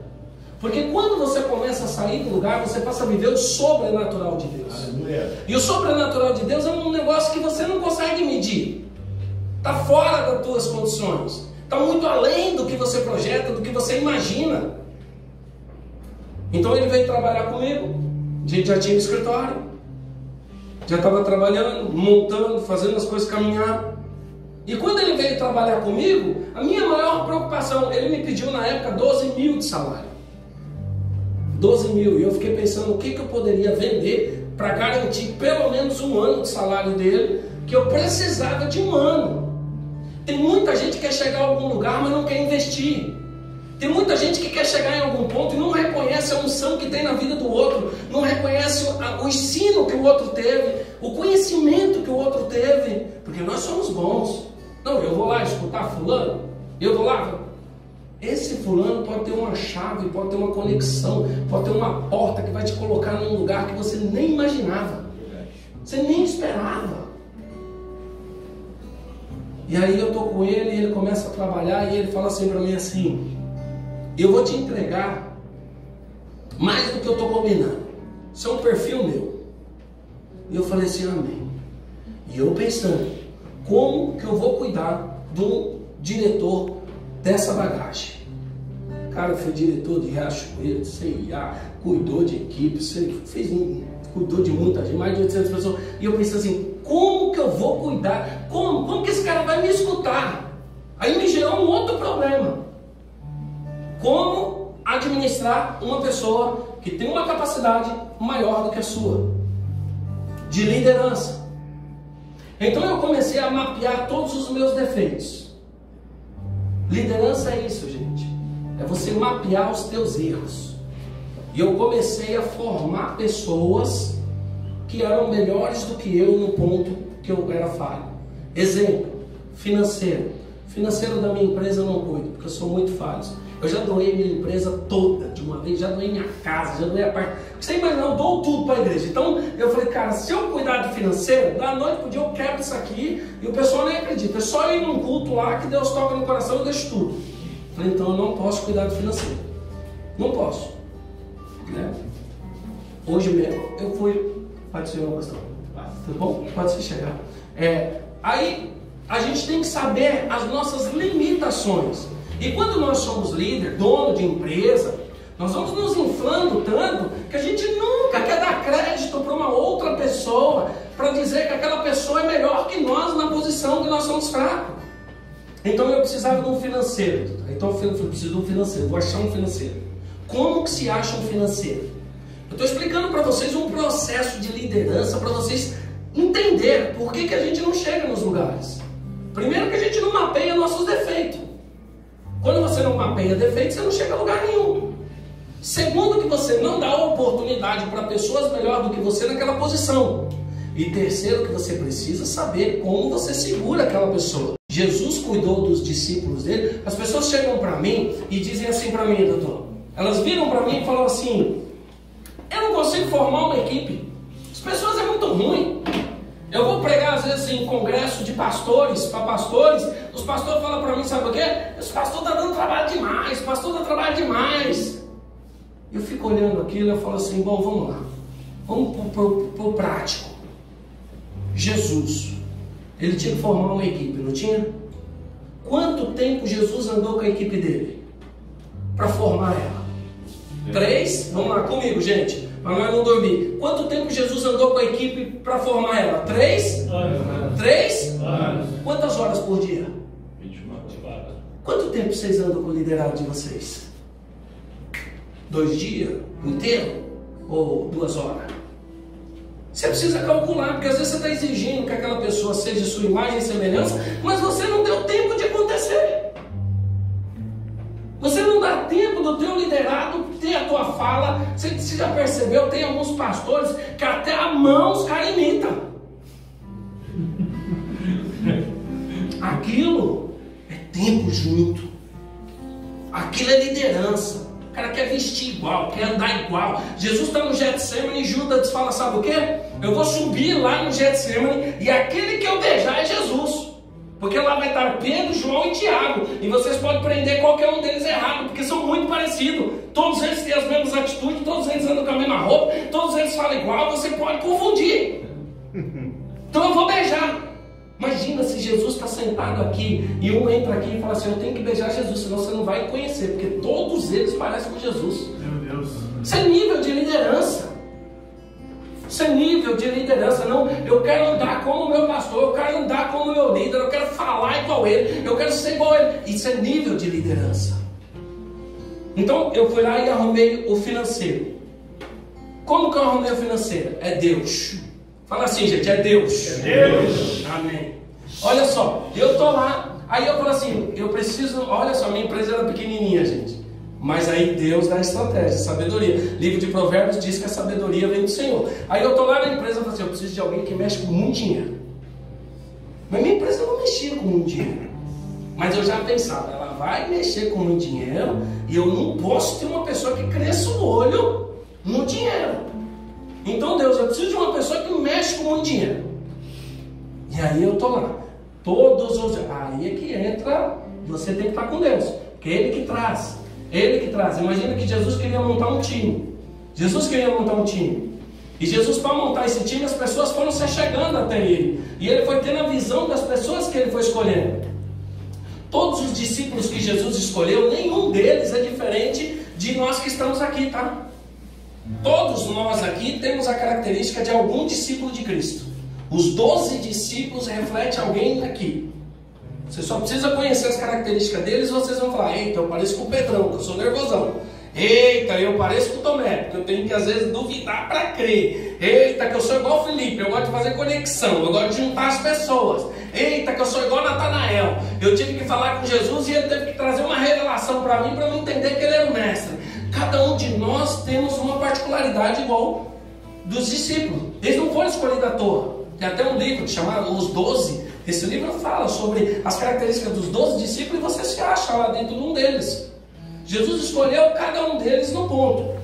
Porque quando você começa a sair do lugar, você passa a viver o sobrenatural de Deus. Aleluia. E o sobrenatural de Deus é um negócio que você não consegue medir. Está fora das tuas condições. Está muito além do que você projeta, do que você imagina. Então ele veio trabalhar comigo. A gente já tinha um escritório. Já estava trabalhando, montando, fazendo as coisas caminhar. E quando ele veio trabalhar comigo, a minha maior preocupação, ele me pediu na época 12 mil de salário. 12 mil. E eu fiquei pensando o que eu poderia vender para garantir pelo menos um ano de salário dele, que eu precisava de um ano. Tem muita gente que quer chegar a algum lugar, mas não quer investir. Tem muita gente que quer chegar em algum ponto e não reconhece a unção que tem na vida do outro, não reconhece o ensino que o outro teve, o conhecimento que o outro teve, porque nós somos bons. Não, eu vou lá escutar fulano, eu vou lá. Esse fulano pode ter uma chave, pode ter uma conexão, pode ter uma porta que vai te colocar num lugar que você nem imaginava, você nem esperava. E aí eu tô com ele e ele começa a trabalhar e ele fala assim para mim assim: eu vou te entregar mais do que eu estou combinando. Isso é um perfil meu. E eu falei assim: amém. E eu pensando, como que eu vou cuidar do diretor dessa bagagem? Cara, foi diretor de Riachuelo, CIA, cuidou de equipe, cuidou de muita gente, mais de 800 pessoas. E eu pensei assim: como que eu vou cuidar? Como que esse cara vai me escutar? Aí me gerou um outro problema. Como administrar uma pessoa que tem uma capacidade maior do que a sua, de liderança. Então eu comecei a mapear todos os meus defeitos. Liderança é isso, gente. É você mapear os teus erros. E eu comecei a formar pessoas que eram melhores do que eu no ponto que eu era falho. Exemplo, financeiro. Financeiro da minha empresa eu não cuido, porque eu sou muito falho. Eu já doei minha empresa toda de uma vez, já doei minha casa, já doei a parte. Você imagina, eu dou tudo para a igreja. Então eu falei: cara, se eu cuidar do financeiro, da noite pro dia eu quebro isso aqui e o pessoal nem acredita. É só ir num culto lá que Deus toca no coração e eu deixo tudo. Eu falei: então eu não posso cuidar do financeiro. Não posso. Né? Hoje mesmo eu fui. Pode ser uma questão. Tá bom? Pode se chegar. Aí a gente tem que saber as nossas limitações. E quando nós somos líder, dono de empresa, nós vamos nos inflando tanto que a gente nunca quer dar crédito para uma outra pessoa para dizer que aquela pessoa é melhor que nós na posição que nós somos fracos. Então eu precisava de um financeiro. Então eu preciso de um financeiro, vou achar um financeiro. Como que se acha um financeiro? Eu estou explicando para vocês um processo de liderança para vocês entender por que a gente não chega nos lugares. Primeiro que a gente não mapeia nossos defeitos. Quando você não mapeia defeitos, você não chega a lugar nenhum. Segundo, que você não dá oportunidade para pessoas melhor do que você naquela posição. E terceiro, que você precisa saber como você segura aquela pessoa. Jesus cuidou dos discípulos dele. As pessoas chegam para mim e dizem assim para mim, doutor. Elas viram para mim e falam assim: eu não consigo formar uma equipe. As pessoas é muito ruim. Eu vou pregar às vezes em congresso de pastores, para pastores. Os pastores falam para mim, sabe o quê? Esse pastor está dando trabalho demais, o pastor dá trabalho demais. Eu fico olhando aquilo e eu falo assim, bom, vamos lá. Vamos para o prático. Jesus, ele tinha que formar uma equipe, não tinha? Quanto tempo Jesus andou com a equipe dele? Para formar ela? 3? Vamos lá, comigo, gente. Para nós não dormir. Quanto tempo Jesus andou com a equipe para formar ela? 3? 3? Quantas horas por dia? 24. Quanto tempo vocês andam com o liderado de vocês? 2 dias inteiro? Ou 2 horas? Você precisa calcular, porque às vezes você está exigindo que aquela pessoa seja sua imagem e semelhança, mas você não deu tempo de acontecer. Você não dá tempo do teu liderado ter a tua fala. Você já percebeu? Tem alguns pastores que até a mão os caras imitam. Aquilo é tempo junto. Aquilo é liderança. O cara quer vestir igual, quer andar igual. Jesus está no Getsemane e Judas fala, sabe o quê? Eu vou subir lá no Getsemane e aquele que eu beijar é Jesus. Porque lá vai estar Pedro, João e Tiago. E vocês podem prender qualquer um deles errado, porque são muito parecidos. Todos eles têm as mesmas atitudes, todos eles andam com a mesma roupa, todos eles falam igual, você pode confundir. Então eu vou beijar. Imagina se Jesus está sentado aqui e um entra aqui e fala assim, eu tenho que beijar Jesus, senão você não vai conhecer, porque todos eles parecem com Jesus. Meu Deus. Isso é nível de liderança. Isso é nível de liderança. Não, eu quero andar como o meu pastor, eu quero andar como o meu líder, eu quero falar igual ele, eu quero ser igual ele. Isso é nível de liderança. Então eu fui lá e arrumei o financeiro. Como que eu arrumei o financeiro? É Deus. Fala assim, gente, é Deus. É Deus. Amém. Olha só, eu tô lá, aí eu falo assim, eu preciso, olha só, minha empresa era pequenininha, gente. Mas aí Deus dá estratégia, sabedoria. Livro de Provérbios diz que a sabedoria vem do Senhor. Aí eu tô lá na empresa e falo assim, eu preciso de alguém que mexe com muito dinheiro. Mas minha empresa não mexia com muito dinheiro. Mas eu já pensava, ela vai mexer com muito dinheiro e eu não posso ter uma pessoa que cresça o olho no dinheiro. Então Deus, eu preciso de uma pessoa que mexe com muito dinheiro. E aí eu tô lá. Todos os... Aí é que entra, você tem que estar com Deus. Porque é Ele que traz. Ele que traz. Imagina que Jesus queria montar um time. Jesus queria montar um time. E Jesus, para montar esse time, as pessoas foram se chegando até Ele. E Ele foi tendo a visão das pessoas que Ele foi escolhendo. Todos os discípulos que Jesus escolheu, nenhum deles é diferente de nós que estamos aqui, tá? Todos nós aqui temos a característica de algum discípulo de Cristo. Os 12 discípulos refletem alguém aqui. Você só precisa conhecer as características deles e vocês vão falar, eita, eu pareço com o Pedrão, que eu sou nervosão. Eita, eu pareço com o Tomé, porque eu tenho que às vezes duvidar para crer. Eita, que eu sou igual o Felipe, eu gosto de fazer conexão, eu gosto de juntar as pessoas. Eita, que eu sou igual Natanael, eu tive que falar com Jesus e ele teve que trazer uma revelação para mim, para eu entender que ele era o mestre. Cada um de nós temos uma particularidade igual dos discípulos. Eles não foram escolhidos à toa. Tem até um livro chamado Os 12. Esse livro fala sobre as características dos 12 discípulos e você se acha lá dentro de um deles. Jesus escolheu cada um deles no ponto.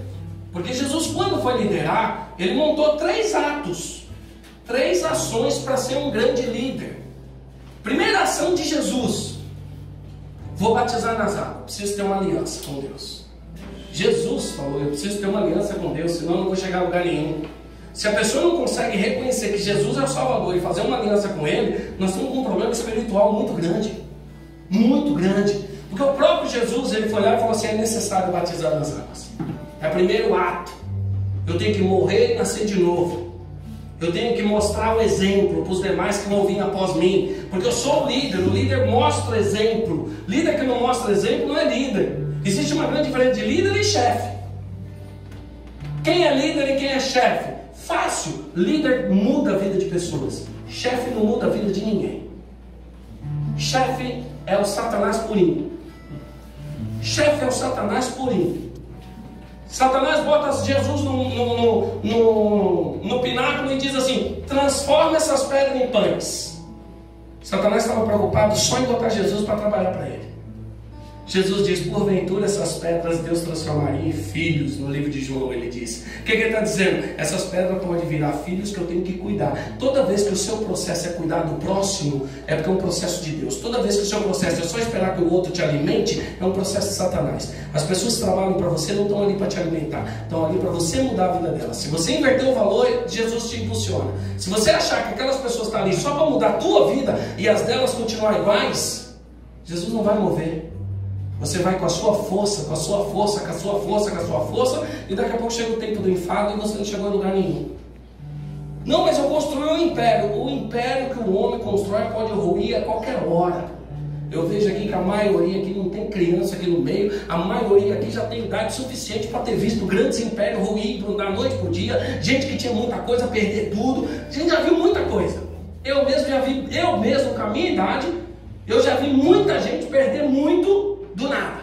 Porque Jesus, quando foi liderar, ele montou 3 atos. 3 ações para ser um grande líder. Primeira ação de Jesus. Vou batizar nas águas. Preciso ter uma aliança com Deus. Jesus falou, eu preciso ter uma aliança com Deus, senão eu não vou chegar a lugar nenhum. Se a pessoa não consegue reconhecer que Jesus é o Salvador e fazer uma aliança com Ele, nós temos um problema espiritual muito grande. Muito grande. Porque o próprio Jesus, ele foi lá e falou assim, é necessário batizar nas águas. É o primeiro ato. Eu tenho que morrer e nascer de novo. Eu tenho que mostrar o exemplo para os demais que vão vir após mim. Porque eu sou o líder mostra o exemplo. Líder que não mostra exemplo não é líder. Existe uma grande diferença de líder e chefe. Quem é líder e quem é chefe? Fácil. Líder muda a vida de pessoas. Chefe não muda a vida de ninguém. Chefe é o Satanás purinho. Chefe é o Satanás purinho. Satanás bota Jesus no pináculo e diz assim: transforma essas pedras em pães. Satanás estava preocupado só em botar Jesus para trabalhar para ele. Jesus diz: porventura essas pedras Deus transformaria em filhos. No livro de João ele diz. O que ele está dizendo? Essas pedras podem virar filhos que eu tenho que cuidar. Toda vez que o seu processo é cuidar do próximo, é porque é um processo de Deus. Toda vez que o seu processo é só esperar que o outro te alimente, é um processo de Satanás. As pessoas que trabalham para você não estão ali para te alimentar, estão ali para você mudar a vida delas. Se você inverter o valor, Jesus te impulsiona. Se você achar que aquelas pessoas estão ali só para mudar a tua vida e as delas continuar iguais, Jesus não vai mover. Você vai com a sua força, com a sua força, com a sua força, com a sua força, e daqui a pouco chega o tempo do enfado e você não chegou a lugar nenhum. Não, mas eu construí um império. O império que o homem constrói pode ruir a qualquer hora. Eu vejo aqui que a maioria aqui não tem criança aqui no meio, a maioria aqui já tem idade suficiente para ter visto grandes impérios ruir da noite para o dia, gente que tinha muita coisa, perder tudo. A gente já viu muita coisa. Eu mesmo com a minha idade, eu já vi muita gente perder muito do nada,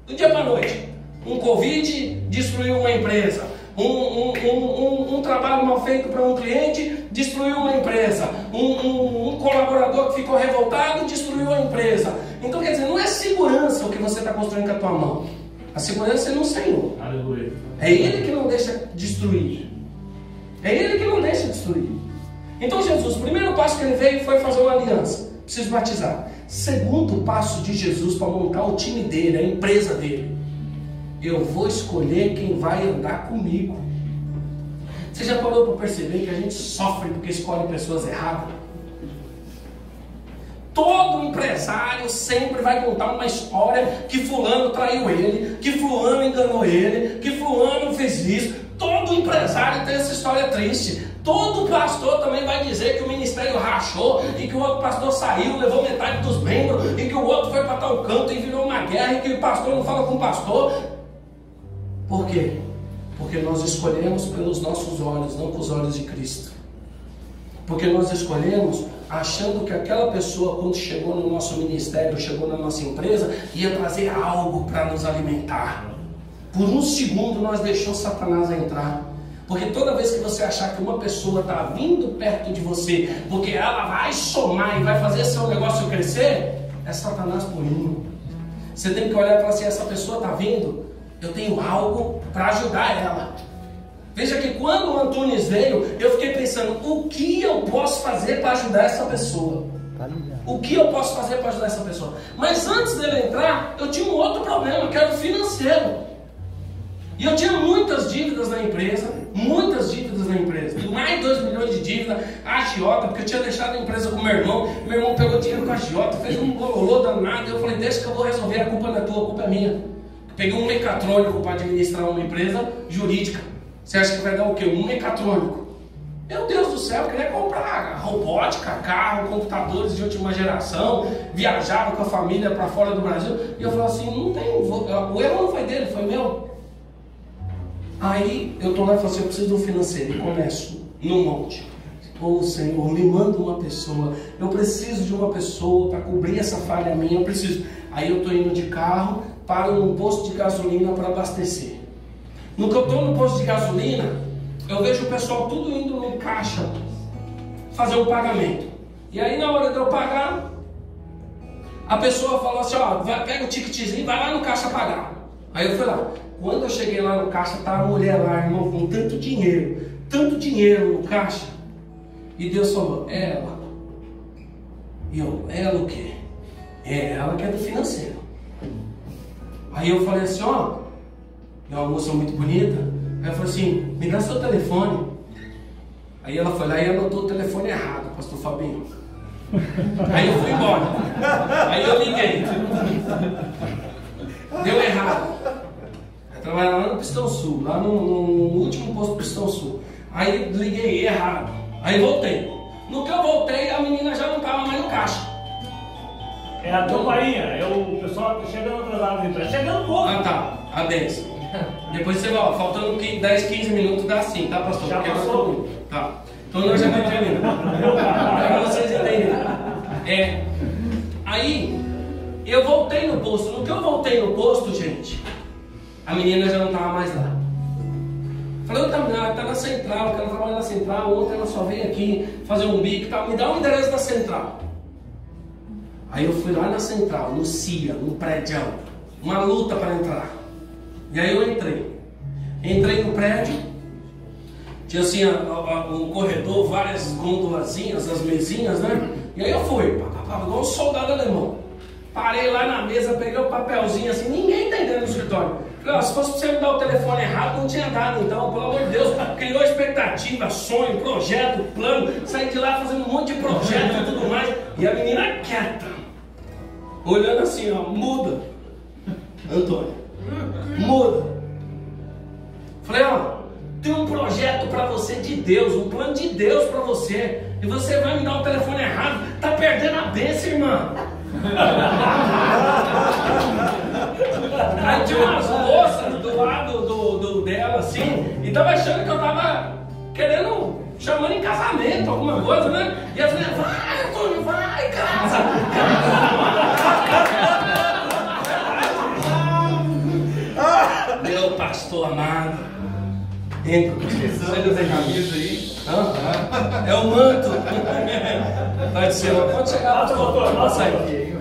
do dia para a noite. Um Covid destruiu uma empresa, um trabalho mal feito para um cliente destruiu uma empresa, um colaborador que ficou revoltado destruiu a empresa. Então quer dizer, não é segurança o que você está construindo com a tua mão, a segurança é no Senhor. Aleluia. É Ele que não deixa destruir, é Ele que não deixa destruir. Então Jesus, o primeiro passo que ele veio foi fazer uma aliança. Preciso batizar. Segundo passo de Jesus para montar o time dele, a empresa dele: eu vou escolher quem vai andar comigo. Você já parou para perceber que a gente sofre porque escolhe pessoas erradas? Todo empresário sempre vai contar uma história que fulano traiu ele, que fulano enganou ele, que fulano fez isso. Todo empresário tem essa história triste. Todo pastor também vai dizer que o ministério rachou e que o outro pastor saiu, levou metade dos membros, e que o outro foi para tal canto e virou uma guerra, e que o pastor não fala com o pastor. Por quê? Porque nós escolhemos pelos nossos olhos, não com os olhos de Cristo. Porque nós escolhemos achando que aquela pessoa, quando chegou no nosso ministério, chegou na nossa empresa, ia trazer algo para nos alimentar. Por um segundo nós deixamos Satanás entrar. Porque toda vez que você achar que uma pessoa está vindo perto de você, porque ela vai somar e vai fazer seu negócio crescer, é Satanás purinho. Você tem que olhar e falar assim: essa pessoa está vindo, eu tenho algo para ajudar ela. Veja que quando o Antunes veio, eu fiquei pensando: o que eu posso fazer para ajudar essa pessoa? O que eu posso fazer para ajudar essa pessoa? Mas antes dele entrar, eu tinha um outro problema, que era o financeiro. E eu tinha muitas dívidas na empresa, mais de 2 milhões de dívida, agiota, porque eu tinha deixado a empresa com meu irmão pegou dinheiro com a agiota, fez um bololô danado, eu falei: deixa que eu vou resolver, a culpa não é tua, a culpa é minha. Peguei um mecatrônico para administrar uma empresa jurídica. Você acha que vai dar o quê? Um mecatrônico. Meu Deus do céu, eu queria comprar robótica, carro, computadores de última geração, viajava com a família para fora do Brasil, e eu falei assim: não tem, o erro não foi dele, foi meu. Aí eu estou lá e falo assim: eu preciso de um financeiro. E começo no monte. Senhor, me manda uma pessoa. Eu preciso de uma pessoa para cobrir essa falha minha. Eu preciso. Aí eu estou indo de carro, paro num posto de gasolina para abastecer. No que eu estou no posto de gasolina, eu vejo o pessoal tudo indo no caixa fazer um pagamento. E aí na hora de eu pagar, a pessoa falou assim: ó, pega o ticketzinho e vai lá no caixa pagar. Aí eu fui lá. Quando eu cheguei lá no caixa, estava a mulher lá, irmão, com tanto dinheiro no caixa. E Deus falou: é ela. E eu: ela o quê? É ela que é do financeiro. Aí eu falei assim: ó, é uma moça muito bonita. Aí eu falei assim: me dá seu telefone. Aí ela foi lá e anotou o telefone errado, pastor Fabinho. Aí eu fui embora. Aí eu liguei. Deu errado. Trabalhava lá no Pistão Sul, lá no último posto do Pistão Sul. Aí liguei errado. Aí voltei. No que eu voltei, a menina já não estava mais no caixa. É a campainha, é o pessoal chegando atrasado, chegando pouco. Ah tá, a benção. Depois você vai, faltando 10, 15 minutos dá assim, tá, pastor? Já porque passou. Tá. Então nós já vamos terminar. Para vocês entenderem. Aí, eu voltei no posto. No que eu voltei no posto, gente, a menina já não estava mais lá. Falei, tá na central, que ela trabalha na central. Ontem ela só veio aqui fazer um bico e tal. Me dá o endereço da central. Aí eu fui lá na central, no CIA, no prédio. Uma luta para entrar. E aí eu entrei. Entrei no prédio. Tinha assim um corredor, várias gondolazinhas, as mesinhas, né? E aí eu fui, igual um soldado alemão. Parei lá na mesa, peguei o papelzinho assim, ninguém tá dentro do escritório. Falei, se fosse pra você me dar o telefone errado, não tinha dado então, pelo amor de Deus. Criou expectativa, sonho, projeto, plano. Saí de lá fazendo um monte de projeto e tudo mais. E a menina quieta, olhando assim, ó, muda. Antônio, muda. Falei, ó, tem um projeto para você de Deus, um plano de Deus para você, e você vai me dar o telefone errado, tá perdendo a bênção, irmã. Aí tinha umas moças do lado dela assim, e tava achando que eu tava querendo, chamando em casamento, alguma coisa, né? E as mulheres, vai, Antônio, vai, casa. Meu pastor amado, entra com Jesus. Sai dessa camisa aí. É o manto. Pode ser, pode chegar, pastor. Pode sair.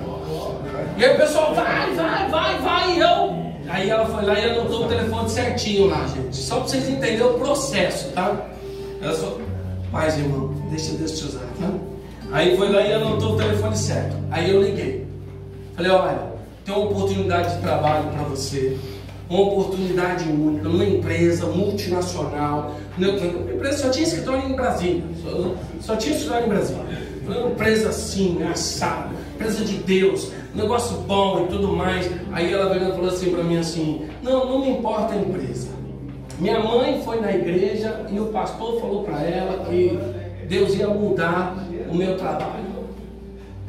E aí o pessoal, vai. E eu. Aí ela foi lá e anotou o telefone certinho lá, gente. Só pra vocês entenderem o processo, tá? Ela só. Paz, irmão, deixa Deus te usar, tá? Aí foi lá e anotou o telefone certo. Aí eu liguei. Falei, olha, tem uma oportunidade de trabalho para você. Uma oportunidade única, numa empresa multinacional. Uma empresa só tinha escritório em Brasília. Só tinha escritório em Brasília. Uma empresa assim, assada, empresa de Deus, negócio bom e tudo mais. Aí ela veio e falou assim para mim assim, não me importa a empresa. Minha mãe foi na igreja e o pastor falou para ela que Deus ia mudar o meu trabalho.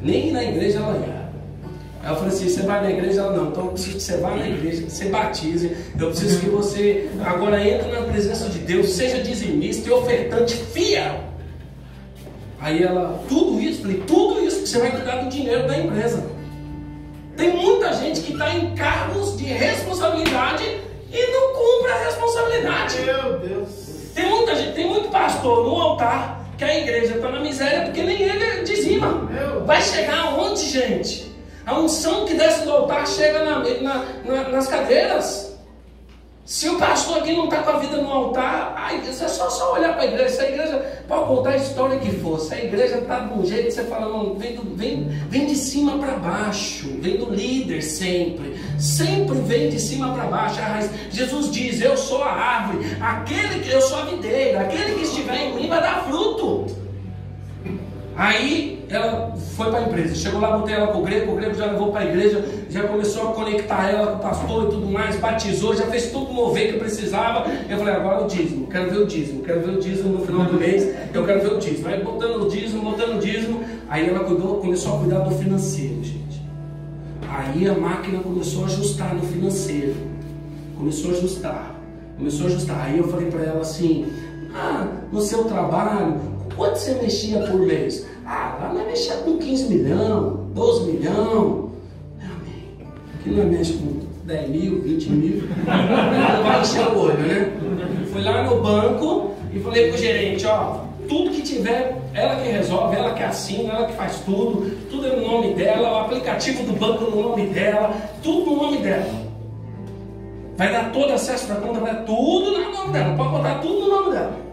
Nem na igreja ela ia. Aí eu falei assim, você vai na igreja? Ela, não, então eu preciso que você vá na igreja, que você batize. Eu preciso que você agora entre na presença de Deus, seja dizimista e ofertante fiel. Aí ela, tudo isso, falei, tudo isso que você vai cuidar do dinheiro da empresa. Tem muita gente que está em cargos de responsabilidade e não cumpre a responsabilidade. Meu Deus. Tem muita gente, tem muito pastor no altar que a igreja está na miséria porque nem ele dizima. Vai chegar aonde, gente? A unção que desce do altar chega nas cadeiras. Se o pastor aqui não está com a vida no altar, é só olhar para a igreja. Se a igreja pode contar a história que for, se a igreja está de um jeito, você fala, não, vem de cima para baixo, vem do líder sempre vem de cima para baixo. Jesus diz, eu sou a árvore, eu sou a videira, aquele que estiver em mim vai dar fruto. Aí ela foi para a empresa, chegou lá, botei ela com o Grego já levou para a igreja, já começou a conectar ela com o pastor e tudo mais, batizou, já fez tudo mover que precisava. Eu falei, agora o dízimo, quero ver o dízimo no final do mês, eu quero ver o dízimo. Aí botando o dízimo, aí ela começou a cuidar do financeiro, gente. Aí a máquina começou a ajustar no financeiro, começou a ajustar. Aí eu falei para ela assim, no seu trabalho, quanto você mexia por mês? Lá não mexia com 15 milhões, 12 milhões. Aqui não mexe com 10 mil, 20 mil. Não vai encher o olho, né? Fui lá no banco e falei pro gerente, ó, tudo que tiver, ela que resolve, ela que assina, ela que faz tudo é no nome dela, o aplicativo do banco no nome dela, tudo no nome dela. Vai dar todo acesso para a conta, vai dar tudo no nome dela, pode botar tudo no nome dela.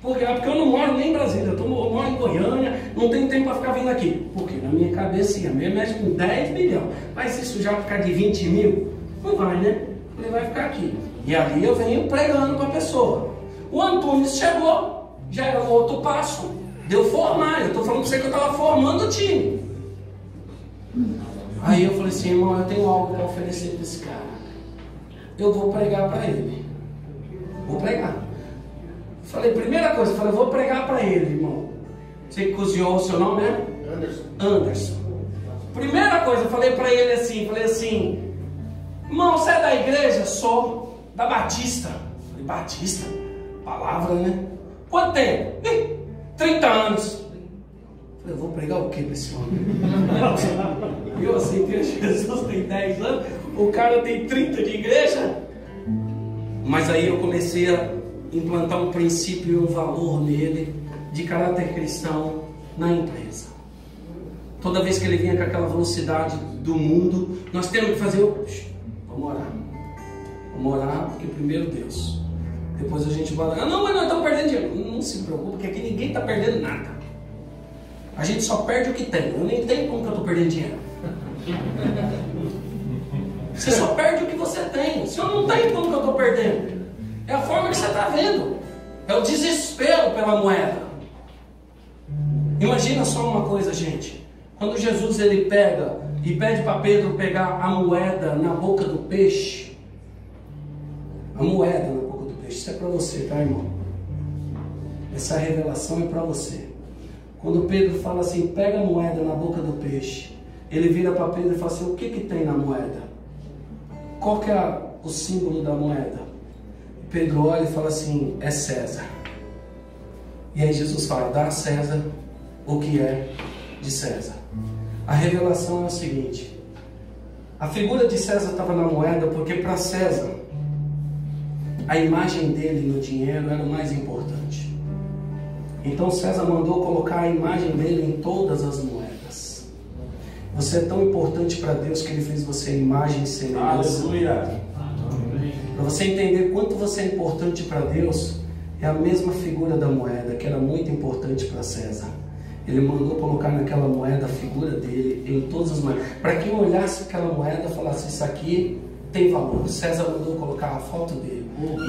Porque eu não moro nem em Brasília, eu moro em Goiânia, não tenho tempo para ficar vindo aqui. Porque na minha cabecinha, mesmo mexe com 10 milhões. Mas se isso já ficar de 20 mil, não vai, né? Ele vai ficar aqui. E ali eu venho pregando para a pessoa. O Antunes chegou, já era um outro passo. Deu formar, eu estou falando para você que eu estava formando o time. Aí eu falei assim, irmão, eu tenho algo para oferecer para esse cara. Eu vou pregar para ele. Vou pregar. Falei, primeira coisa, eu vou pregar para ele, irmão. Você que cozinhou o seu nome, né? Anderson. Primeira coisa, eu falei para ele assim, irmão, você é da igreja? Sou. Da Batista. Falei, Batista? Palavra, né? Quanto tempo? 30 anos. Falei, eu vou pregar o que para esse homem? Eu aceitei Jesus tem 10 anos, o cara tem 30 de igreja. Mas aí eu comecei a implantar um princípio e um valor nele, de caráter cristão, na empresa. Toda vez que ele vinha com aquela velocidade do mundo, nós temos que fazer vamos orar. Vamos orar, porque primeiro Deus. Depois a gente vai orar. Não, mas nós estamos perdendo dinheiro. Não se preocupe, porque aqui ninguém está perdendo nada. A gente só perde o que tem. Eu nem tenho como que eu estou perdendo dinheiro. Você só perde o que você tem. Se eu não tenho como que eu estou perdendo, é a forma que você está vendo. É o desespero pela moeda. Imagina só uma coisa, gente. Quando Jesus ele pega e pede para Pedro pegar a moeda na boca do peixe. A moeda na boca do peixe. Isso é para você, tá, irmão? Essa revelação é para você. Quando Pedro fala assim, pega a moeda na boca do peixe, ele vira para Pedro e fala assim, o que que tem na moeda? Qual que é o símbolo da moeda? Pedro olha e fala assim, é César. E aí Jesus fala, dá a César o que é de César. A revelação é o seguinte, a figura de César estava na moeda porque para César, a imagem dele no dinheiro era o mais importante. Então César mandou colocar a imagem dele em todas as moedas. Você é tão importante para Deus que Ele fez você a imagem e semelhança. Aleluia. Para você entender quanto você é importante para Deus, é a mesma figura da moeda que era muito importante para César. Ele mandou colocar naquela moeda a figura dele em todas as moedas. Para quem olhasse aquela moeda e falasse, isso aqui tem valor. César mandou colocar a foto dele.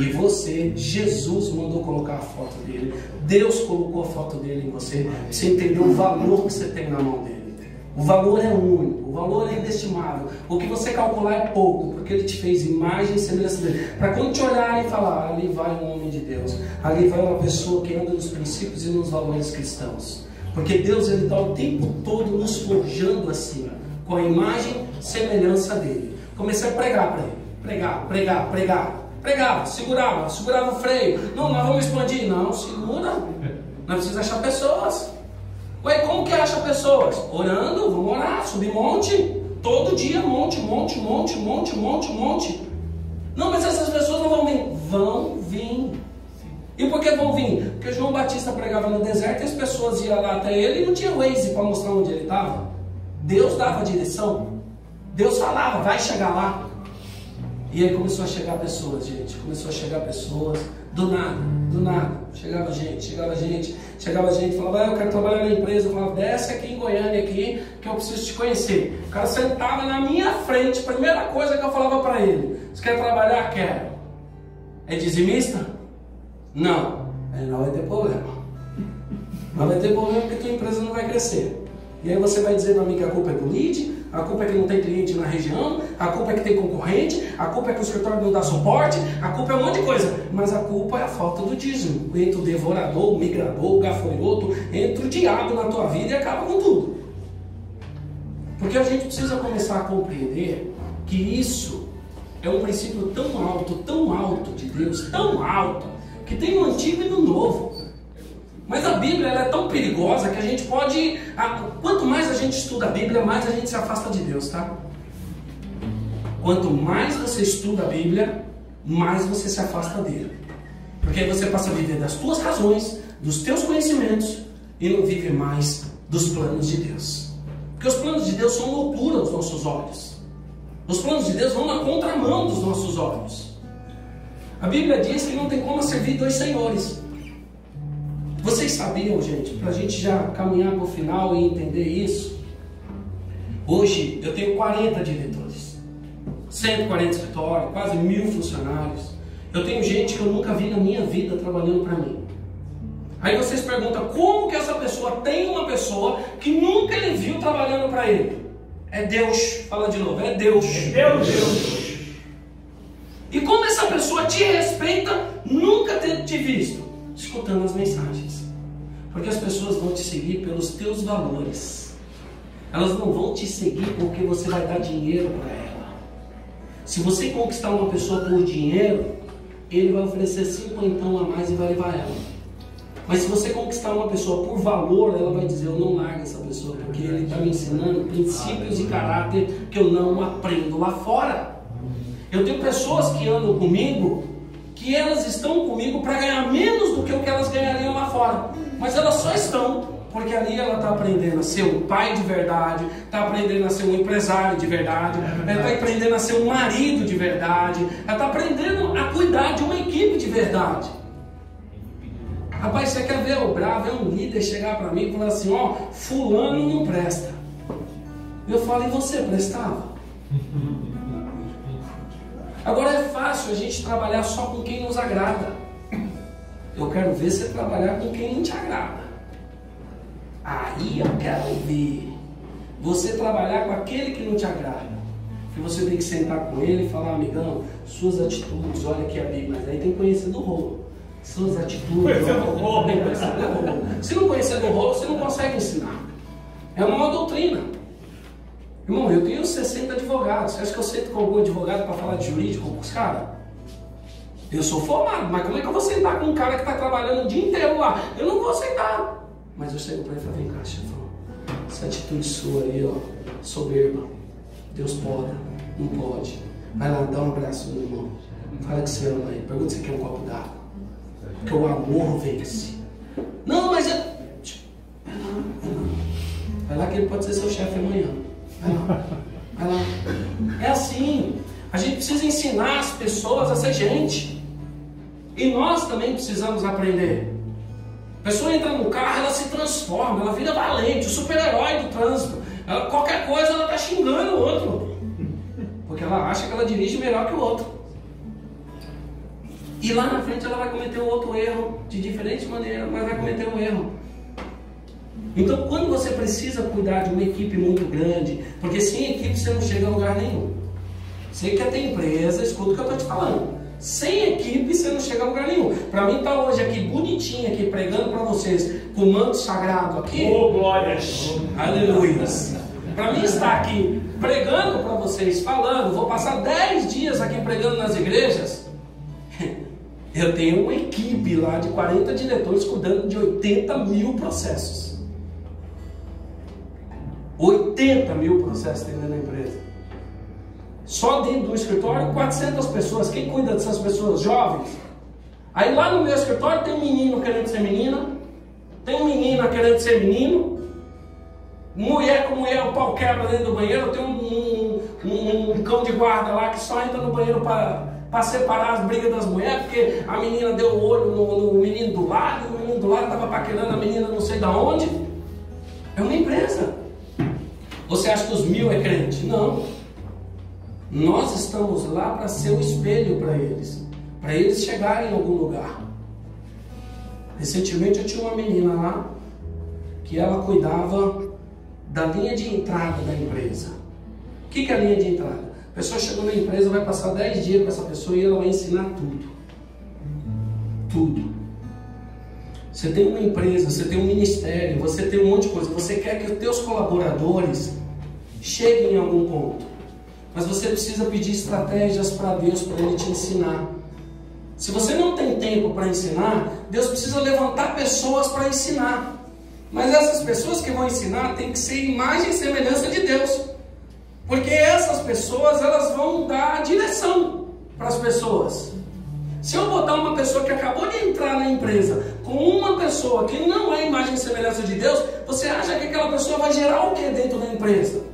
E você, Jesus, mandou colocar a foto dele. Deus colocou a foto dele em você. Você entendeu o valor que você tem na mão dele. O valor é único, o valor é inestimável. O que você calcular é pouco, porque Ele te fez imagem e semelhança dele. Para quando te olharem e falar, ali vai um homem de Deus, ali vai uma pessoa que anda nos princípios e nos valores cristãos. Porque Deus ele está o tempo todo nos forjando assim, com a imagem e semelhança dele. Comecei a pregar para ele, pregava, segurava o freio. Não, nós vamos expandir. Não, segura. Nós precisamos achar pessoas. Ué, como que acha pessoas? Orando, vamos orar, subir monte. Todo dia, monte. Não, mas essas pessoas não vão vir. Vão vir. E por que vão vir? Porque João Batista pregava no deserto e as pessoas iam lá até ele e não tinha Waze para mostrar onde ele estava. Deus dava a direção. Deus falava, vai chegar lá. E aí começou a chegar pessoas, gente. Começou a chegar pessoas. Do nada. Chegava gente. Falava, eu quero trabalhar na empresa. Eu falava, desce aqui em Goiânia, aqui, que eu preciso te conhecer. O cara sentava na minha frente. Primeira coisa que eu falava para ele. Você quer trabalhar? Quero. É dizimista? Não. Aí não vai ter problema. Não vai ter problema porque tua empresa não vai crescer. E aí você vai dizer para mim que a culpa é do lead, a culpa é que não tem cliente na região, a culpa é que tem concorrente, a culpa é que o escritório não dá suporte, a culpa é um monte de coisa. Mas a culpa é a falta do dízimo. Entra o devorador, o migrador, o gafanhoto, entra o diabo na tua vida e acaba com tudo. Porque a gente precisa começar a compreender que isso é um princípio tão alto de Deus, tão alto, que tem no Antigo e no Novo. Mas a Bíblia ela é tão perigosa que a gente pode... Quanto mais a gente estuda a Bíblia, mais a gente se afasta de Deus, tá? Quanto mais você estuda a Bíblia, mais você se afasta dele. Porque aí você passa a viver das tuas razões, dos teus conhecimentos, e não vive mais dos planos de Deus. Porque os planos de Deus são loucura aos nossos olhos. Os planos de Deus vão na contramão dos nossos olhos. A Bíblia diz que não tem como servir dois senhores. Vocês sabiam, gente, para a gente já caminhar para o final e entender isso, hoje eu tenho 40 diretores, 140 escritórios, quase 1000 funcionários. Eu tenho gente que eu nunca vi na minha vida trabalhando para mim. Aí vocês perguntam, como que essa pessoa tem uma pessoa que nunca ele viu trabalhando para ele? É Deus. Fala de novo, é Deus. É Deus. E como essa pessoa te respeita, nunca ter te visto? Escutando as mensagens. Porque as pessoas vão te seguir pelos teus valores. Elas não vão te seguir porque você vai dar dinheiro para ela. Se você conquistar uma pessoa por dinheiro, ele vai oferecer 50 a mais e vai levar ela. Mas se você conquistar uma pessoa por valor, ela vai dizer, eu não largo essa pessoa, porque ele está me ensinando princípios e caráter que eu não aprendo lá fora. Eu tenho pessoas que andam comigo, que elas estão comigo para ganhar menos do que o que elas ganhariam lá fora. Mas elas só estão, porque ali ela está aprendendo a ser um pai de verdade, está aprendendo a ser um empresário de verdade, ela está aprendendo a ser um marido de verdade, ela está aprendendo a cuidar de uma equipe de verdade. Rapaz, você quer ver o bravo, é um líder chegar para mim e falar assim, ó, fulano não presta. Eu falo, e você prestava? Agora é fácil a gente trabalhar só com quem nos agrada. Eu quero ver você trabalhar com quem não te agrada. Aí eu quero ver você trabalhar com aquele que não te agrada. Que você tem que sentar com ele e falar, amigão, suas atitudes, olha aqui a Bíblia, mas aí tem que conhecer do rolo. Suas atitudes, tem que conhecer do rolo. Se não conhecer do rolo, você não consegue ensinar. É uma doutrina. Irmão, eu tenho 60 advogados. Você acha que eu sento com algum advogado para falar de jurídico com os caras? Eu sou formado, mas como é que eu vou sentar com um cara que está trabalhando o dia inteiro lá? Eu não vou sentar. Mas eu chego para ele e falo, vem cá, chefão, essa atitude sua aí, ó, soberba, Deus pode, não pode. Vai lá, dá um abraço no irmão. Fala que você ama aí. Pergunta se quer um copo d'água. Porque o amor vence. Não, mas eu... Vai lá que ele pode ser seu chefe amanhã. Vai lá. Vai lá. É assim. A gente precisa ensinar as pessoas a ser gente. E nós também precisamos aprender. A pessoa entra no carro, ela se transforma, ela vira valente, o super-herói do trânsito. Qualquer coisa ela está xingando o outro. Porque ela acha que ela dirige melhor que o outro. E lá na frente ela vai cometer um outro erro, de diferente maneira, mas vai cometer um erro. Então quando você precisa cuidar de uma equipe muito grande, porque sem equipe você não chega a lugar nenhum. Você quer ter empresa, escuta o que eu estou te falando. Sem equipe você não chega a lugar nenhum. Para mim estar hoje aqui bonitinho, aqui pregando para vocês, com o manto sagrado aqui. Oh, glórias! Aleluia! Para mim estar aqui pregando para vocês, falando, vou passar 10 dias aqui pregando nas igrejas. Eu tenho uma equipe lá de 40 diretores cuidando de 80 mil processos. 80 mil processos tem dentro da empresa. Só dentro do escritório, 400 pessoas. Quem cuida dessas pessoas? Jovens. Aí lá no meu escritório tem menino querendo ser menina, tem menina querendo ser menino, mulher com mulher, o pau quebra dentro do banheiro. Eu tenho um cão de guarda lá que só entra no banheiro para separar as brigas das mulheres, porque a menina deu o olho no menino do lado, e o menino do lado estava paquerando a menina não sei da onde. É uma empresa. Você acha que os 1000 é crente? Não. Nós estamos lá para ser o espelho para eles chegarem em algum lugar. Recentemente eu tinha uma menina lá, que ela cuidava da linha de entrada da empresa. O que é a linha de entrada? A pessoa chegou na empresa, vai passar 10 dias com essa pessoa e ela vai ensinar tudo. Tudo. Você tem uma empresa, você tem um ministério, você tem um monte de coisa. Você quer que os teus colaboradores cheguem em algum ponto. Mas você precisa pedir estratégias para Deus, para Ele te ensinar. Se você não tem tempo para ensinar, Deus precisa levantar pessoas para ensinar. Mas essas pessoas que vão ensinar têm que ser imagem e semelhança de Deus. Porque essas pessoas, elas vão dar a direção para as pessoas. Se eu botar uma pessoa que acabou de entrar na empresa com uma pessoa que não é imagem e semelhança de Deus, você acha que aquela pessoa vai gerar o que dentro da empresa?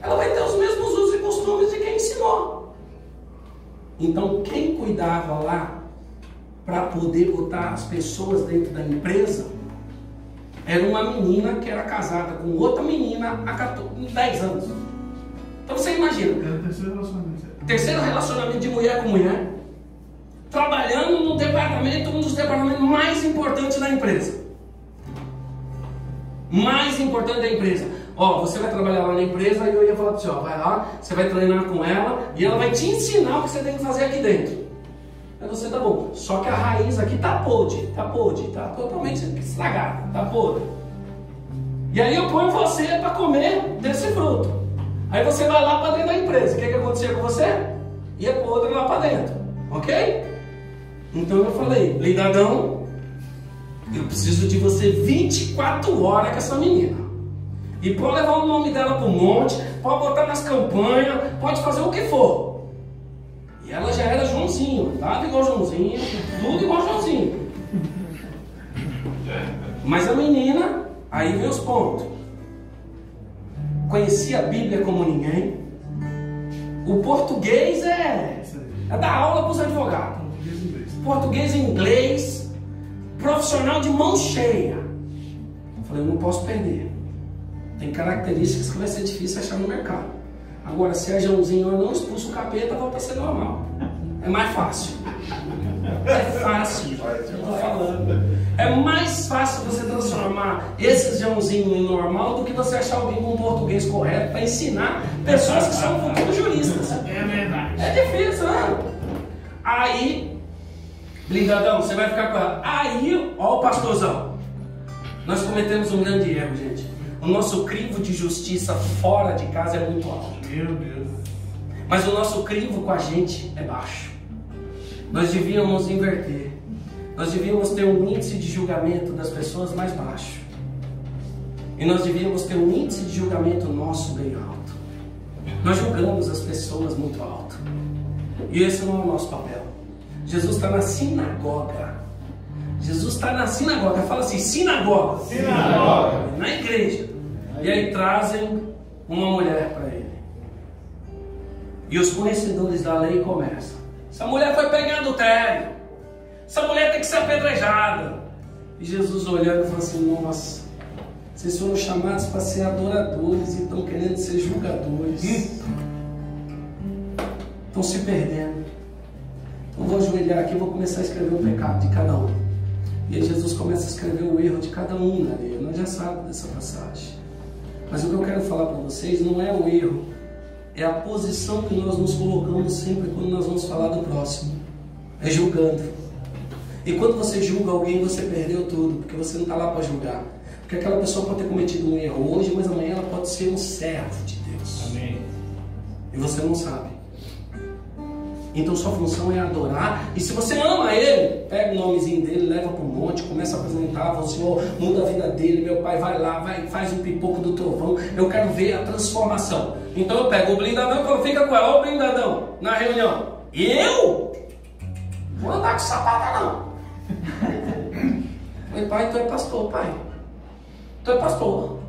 Ela vai ter os mesmos usos e costumes de quem ensinou. Então quem cuidava lá para poder botar as pessoas dentro da empresa era uma menina que era casada com outra menina há 10 anos. Então você imagina, Era o terceiro relacionamento. Terceiro relacionamento de mulher com mulher, trabalhando no departamento, um dos departamentos mais importantes da empresa. Mais importante da empresa. Ó, você vai trabalhar lá na empresa e eu ia falar para você, ó, vai lá, você vai treinar com ela e ela vai te ensinar o que você tem que fazer aqui dentro. Aí você, tá bom, só que a raiz aqui tá podre, tá totalmente estragada, tá podre. E aí eu ponho você para comer desse fruto. Aí você vai lá para dentro da empresa. O que acontecia com você? Ia podre lá para dentro, ok? Então eu falei, Blindadão, eu preciso de você 24 horas com essa menina. E pode levar o nome dela pro monte, pode botar nas campanhas, pode fazer o que for. E ela já era Joãozinho, nada igual Joãozinho, tudo igual Joãozinho. Mas a menina, aí vem os pontos. Conhecia a Bíblia como ninguém. O português é dar aula para os advogados. Português e inglês, profissional de mão cheia. Eu falei, eu não posso perder. Tem características que vai ser difícil achar no mercado. Agora, se é Joãozinho, eu não expulso o capeta, volta a ser normal. É mais fácil. É fácil, eu tô falando. É mais fácil você transformar esses Joãozinho em normal do que você achar alguém com português correto para ensinar pessoas que são futuros juristas. É verdade. É difícil, né? Aí, Blindadão, você vai ficar com ela. Aí, ó o pastorzão. Nós cometemos um grande erro, gente. O nosso crivo de justiça fora de casa é muito alto. Meu Deus. Mas o nosso crivo com a gente é baixo. Nós devíamos inverter. Nós devíamos ter um índice de julgamento das pessoas mais baixo. E nós devíamos ter um índice de julgamento nosso bem alto. Nós julgamos as pessoas muito alto. E esse não é o nosso papel. Jesus está na sinagoga. Jesus está na sinagoga. Fala assim, sinagoga. Sinagoga. Na igreja. E aí trazem uma mulher para ele. E os conhecedores da lei começam. Essa mulher foi pegar adultério. Essa mulher tem que ser apedrejada. E Jesus olhando e falou assim, nossa, vocês foram chamados para ser adoradores e estão querendo ser julgadores. Estão se perdendo. Então vou ajoelhar aqui e vou começar a escrever o pecado de cada um. E aí Jesus começa a escrever o erro de cada um na lei. Nós já sabemos dessa passagem. Mas o que eu quero falar para vocês não é o erro, é a posição que nós nos colocamos sempre quando nós vamos falar do próximo. É julgando. E quando você julga alguém, você perdeu tudo, porque você não está lá para julgar. Porque aquela pessoa pode ter cometido um erro hoje, mas amanhã ela pode ser um servo de Deus. Amém. E você não sabe. Então sua função é adorar. E se você ama ele, pega o nomezinho dele, leva para o monte, começa a apresentar, o Senhor muda a vida dele, meu pai vai lá, faz um pipoco do trovão, eu quero ver a transformação. Então eu pego o Blindadão e falo, fica com ela, ó o Blindadão, na reunião. Eu? Vou andar com sapata não. Falei, pai, tu é pastor, pai. Tu é pastor.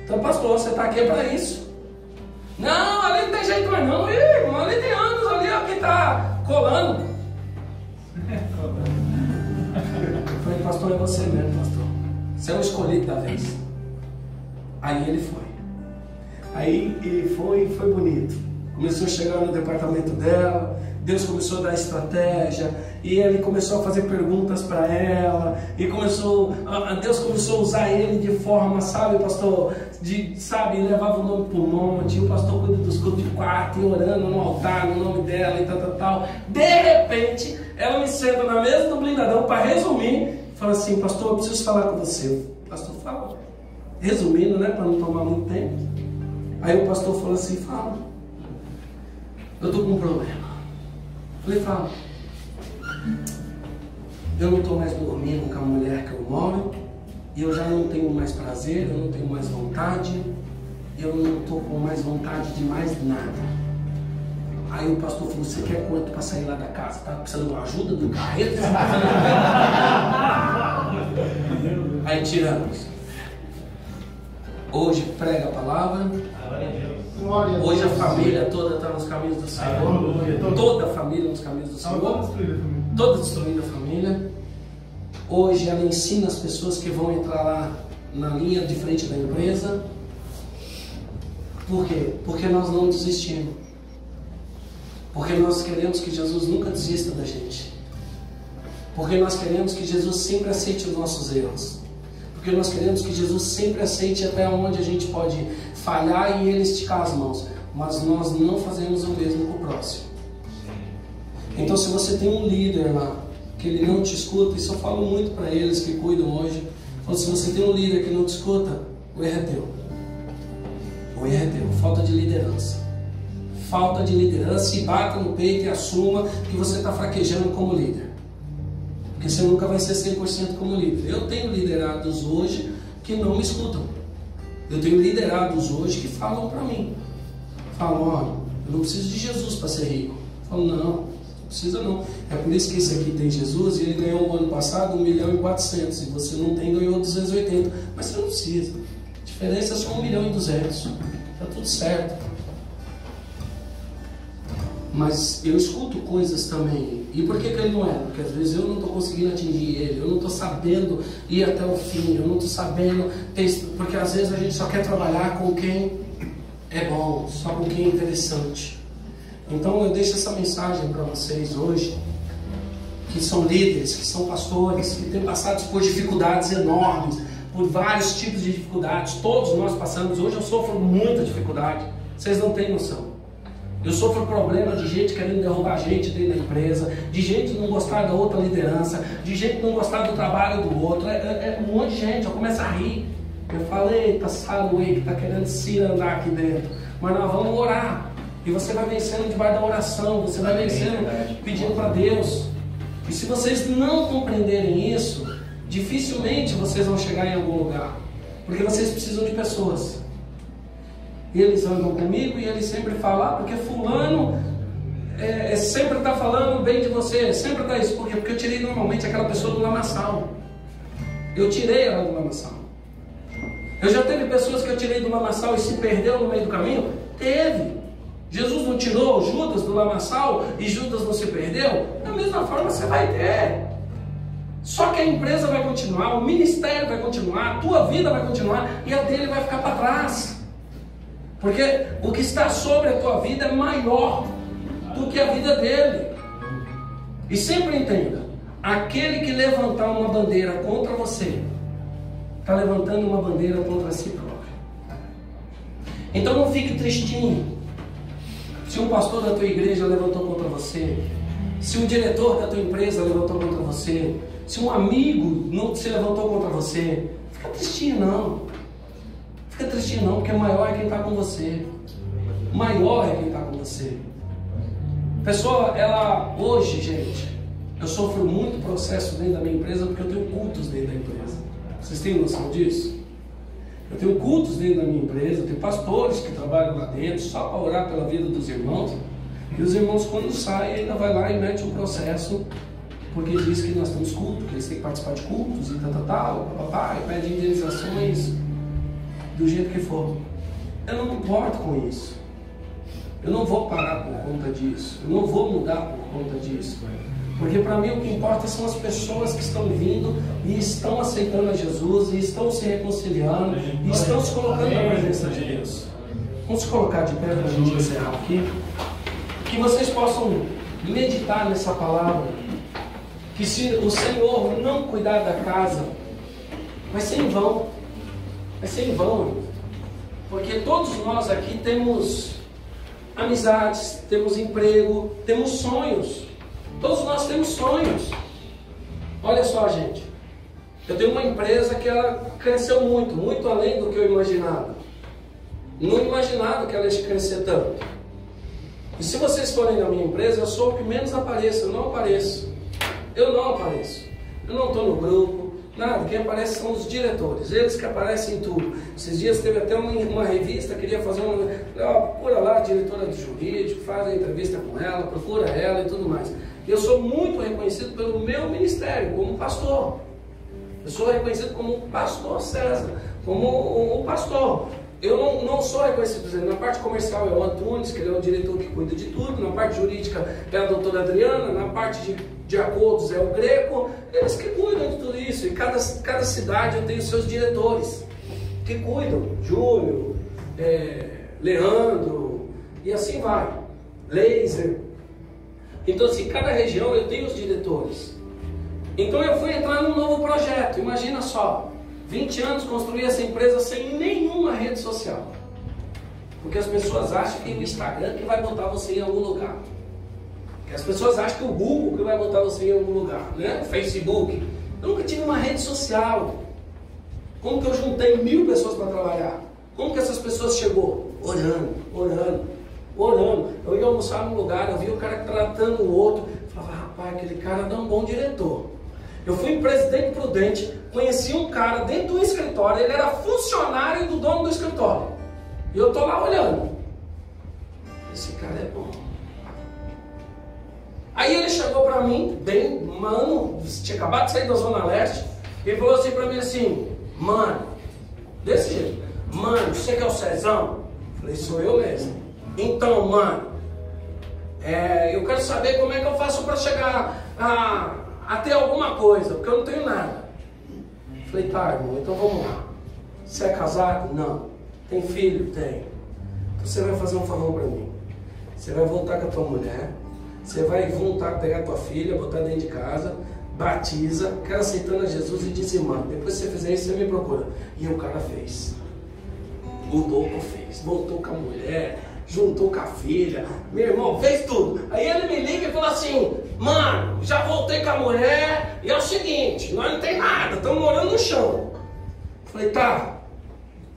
Tu é pastor, você está aqui para isso. Não, ali não tem jeito mais não, irmão, ali tem anos ali, ó, que tá colando. Eu falei, pastor, é você mesmo, pastor. Você é o escolhido da vez. Aí ele foi. Aí ele foi bonito. Começou a chegar no departamento dela, Deus começou a dar estratégia, e ele começou a fazer perguntas para ela, e Deus começou a usar ele de forma, sabe, pastor, levava o nome para o monte, e o pastor cuida dos cultos de quarto, e orando no altar, no nome dela, e tal. De repente, ela me senta na mesa do Blindadão, para resumir, fala assim, pastor, eu preciso falar com você. O pastor fala, resumindo, né, para não tomar muito tempo. Aí o pastor falou assim, fala, eu estou com um problema. Falei, fala, eu não estou mais dormindo com a mulher que eu moro, e eu já não tenho mais prazer, eu não tenho mais vontade, eu não estou com mais vontade de mais nada. Aí o pastor falou, você quer quanto para sair lá da casa? Tá precisando de uma ajuda do carreto? Aí tiramos. Hoje prega a palavra. Hoje a família toda está nos caminhos do Senhor. Toda a família nos caminhos do Senhor. Toda destruída a família. Hoje ela ensina as pessoas que vão entrar lá na linha de frente da empresa. Por quê? Porque nós não desistimos. Porque nós queremos que Jesus nunca desista da gente. Porque nós queremos que Jesus sempre aceite os nossos erros. Porque nós queremos que Jesus sempre aceite até onde a gente pode falhar e Ele esticar as mãos. Mas nós não fazemos o mesmo com o próximo. Então se você tem um líder lá, que ele não te escuta, isso eu falo muito para eles que cuidam hoje. Então, se você tem um líder que não te escuta, o erro é teu. O erro é teu. Falta de liderança. Falta de liderança, e bata no peito e assuma que você está fraquejando como líder. Porque você nunca vai ser 100% como líder. Eu tenho liderados hoje que não me escutam. Eu tenho liderados hoje que falam para mim. Falam, olha, eu não preciso de Jesus para ser rico. Eu falo, não precisa não. É por isso que esse aqui tem Jesus e ele ganhou o ano passado 1.400.000. E você não tem, ganhou 280. Mas você não precisa. A diferença é só 1.200.000. Está tudo certo. Mas eu escuto coisas também. E por que ele não é? Porque às vezes eu não estou conseguindo atingir ele, eu não estou sabendo ir até o fim, eu não estou sabendo porque às vezes a gente só quer trabalhar com quem é bom, só com quem é interessante. Então eu deixo essa mensagem para vocês hoje, que são líderes, que são pastores, que têm passado por dificuldades enormes, por vários tipos de dificuldades. Todos nós passamos. Hoje eu sofro muita dificuldade, vocês não têm noção. Eu sofro problema de gente querendo derrubar gente dentro da empresa, de gente não gostar da outra liderança, de gente não gostar do trabalho do outro. É um monte de gente, eu começo a rir. Eu falo, eita, Saruê, que está querendo se andar aqui dentro. Mas nós vamos orar. E você vai vencendo debaixo da oração, você vai vencendo pedindo para Deus. E se vocês não compreenderem isso, dificilmente vocês vão chegar em algum lugar. Porque vocês precisam de pessoas. E eles andam comigo e eles sempre falam, porque fulano sempre está falando bem de você, sempre está isso. Por quê? Porque eu tirei normalmente aquela pessoa do lamaçal. Eu tirei ela do lamaçal. Eu já teve pessoas que eu tirei do lamaçal e se perdeu no meio do caminho? Teve. Jesus não tirou Judas do lamaçal e Judas não se perdeu? Da mesma forma você vai ter. Só que a empresa vai continuar, o ministério vai continuar, a tua vida vai continuar e a dele vai ficar para trás. Porque o que está sobre a tua vida é maior do que a vida dele. E sempre entenda, aquele que levantar uma bandeira contra você, está levantando uma bandeira contra si próprio. Então não fique tristinho. Se um pastor da tua igreja levantou contra você, se um diretor da tua empresa levantou contra você, se um amigo não se levantou contra você, fica tristinho não. Fica tristinho não, porque maior é quem está com você. Maior é quem está com você. Pessoa, ela hoje, gente, eu sofro muito processo dentro da minha empresa porque eu tenho cultos dentro da empresa. Vocês têm noção disso? Eu tenho cultos dentro da minha empresa, eu tenho pastores que trabalham lá dentro só para orar pela vida dos irmãos. E os irmãos, quando saem, ainda vai lá e mete um processo porque diz que nós temos culto, que eles têm que participar de cultos e tal, e pede indenizações do jeito que for. Eu não me importo com isso. Eu não vou parar por conta disso. Eu não vou mudar por conta disso. Porque para mim o que importa são as pessoas que estão vindo e estão aceitando a Jesus e estão se reconciliando e estão se colocando na presença de Deus. Vamos se colocar de pé para a gente encerrar aqui. Que vocês possam meditar nessa palavra. Que se o Senhor não cuidar da casa, vai ser em vão. Vai ser em vão. Porque todos nós aqui temos amizades, temos emprego, temos sonhos. Todos nós temos sonhos. Olha só, gente. Eu tenho uma empresa que ela cresceu muito, muito além do que eu imaginava. Não imaginava que ela ia crescer tanto. E se vocês forem na minha empresa, eu sou o que menos apareço. Eu não apareço. Eu não apareço. Eu não estou no grupo. Nada. Quem aparece são os diretores. Eles que aparecem em tudo. Esses dias teve até uma revista, queria fazer uma... procura lá a diretora de jurídico, faz a entrevista com ela, procura ela e tudo mais. Eu sou muito reconhecido pelo meu ministério, como pastor. Eu sou reconhecido como pastor César, como o pastor. Eu não sou reconhecido, na parte comercial é o Antunes, que ele é o diretor que cuida de tudo, na parte jurídica é a doutora Adriana, na parte de acordos é o Greco, eles que cuidam de tudo isso. E cada cidade tem os seus diretores, que cuidam, Júlio, Leandro, e assim vai, Laser. Então assim, cada região eu tenho os diretores. Então eu fui entrar num novo projeto, imagina só. 20 anos construir essa empresa sem nenhuma rede social. Porque as pessoas acham que o Instagram que vai botar você em algum lugar. Porque as pessoas acham que o Google que vai botar você em algum lugar, né? O Facebook. Eu nunca tive uma rede social. Como que eu juntei 1000 pessoas para trabalhar? Como que essas pessoas chegou? Orando. Eu ia almoçar num lugar, eu vi o cara tratando o outro. Eu falava, rapaz, aquele cara é um bom diretor. Eu fui em Presidente Prudente, conheci um cara dentro do escritório, ele era funcionário do dono do escritório. E eu tô lá olhando. Esse cara é bom. Aí ele chegou pra mim, bem, mano, tinha acabado de sair da Zona Leste, e falou assim pra mim assim, mano, desse jeito, mano, você que é o Cezão? Falei, sou eu mesmo. Então, mano, eu quero saber como é que eu faço pra chegar a ter alguma coisa, porque eu não tenho nada. Falei, tá, irmão, então vamos lá. Você é casado? Não. Tem filho? Tem. Então você vai fazer um favor pra mim. Você vai voltar com a tua mulher, você vai voltar, pegar a tua filha, botar dentro de casa, batiza, quero aceitando a Jesus e dizimando. Depois que você fizer isso, você me procura. E o cara fez. O louco fez. Voltou com a mulher, juntou com a filha, meu irmão, fez tudo. Aí ele me liga e fala assim, mano, já voltei com a mulher, e é o seguinte, nós não tem nada, estamos morando no chão. Falei, tá,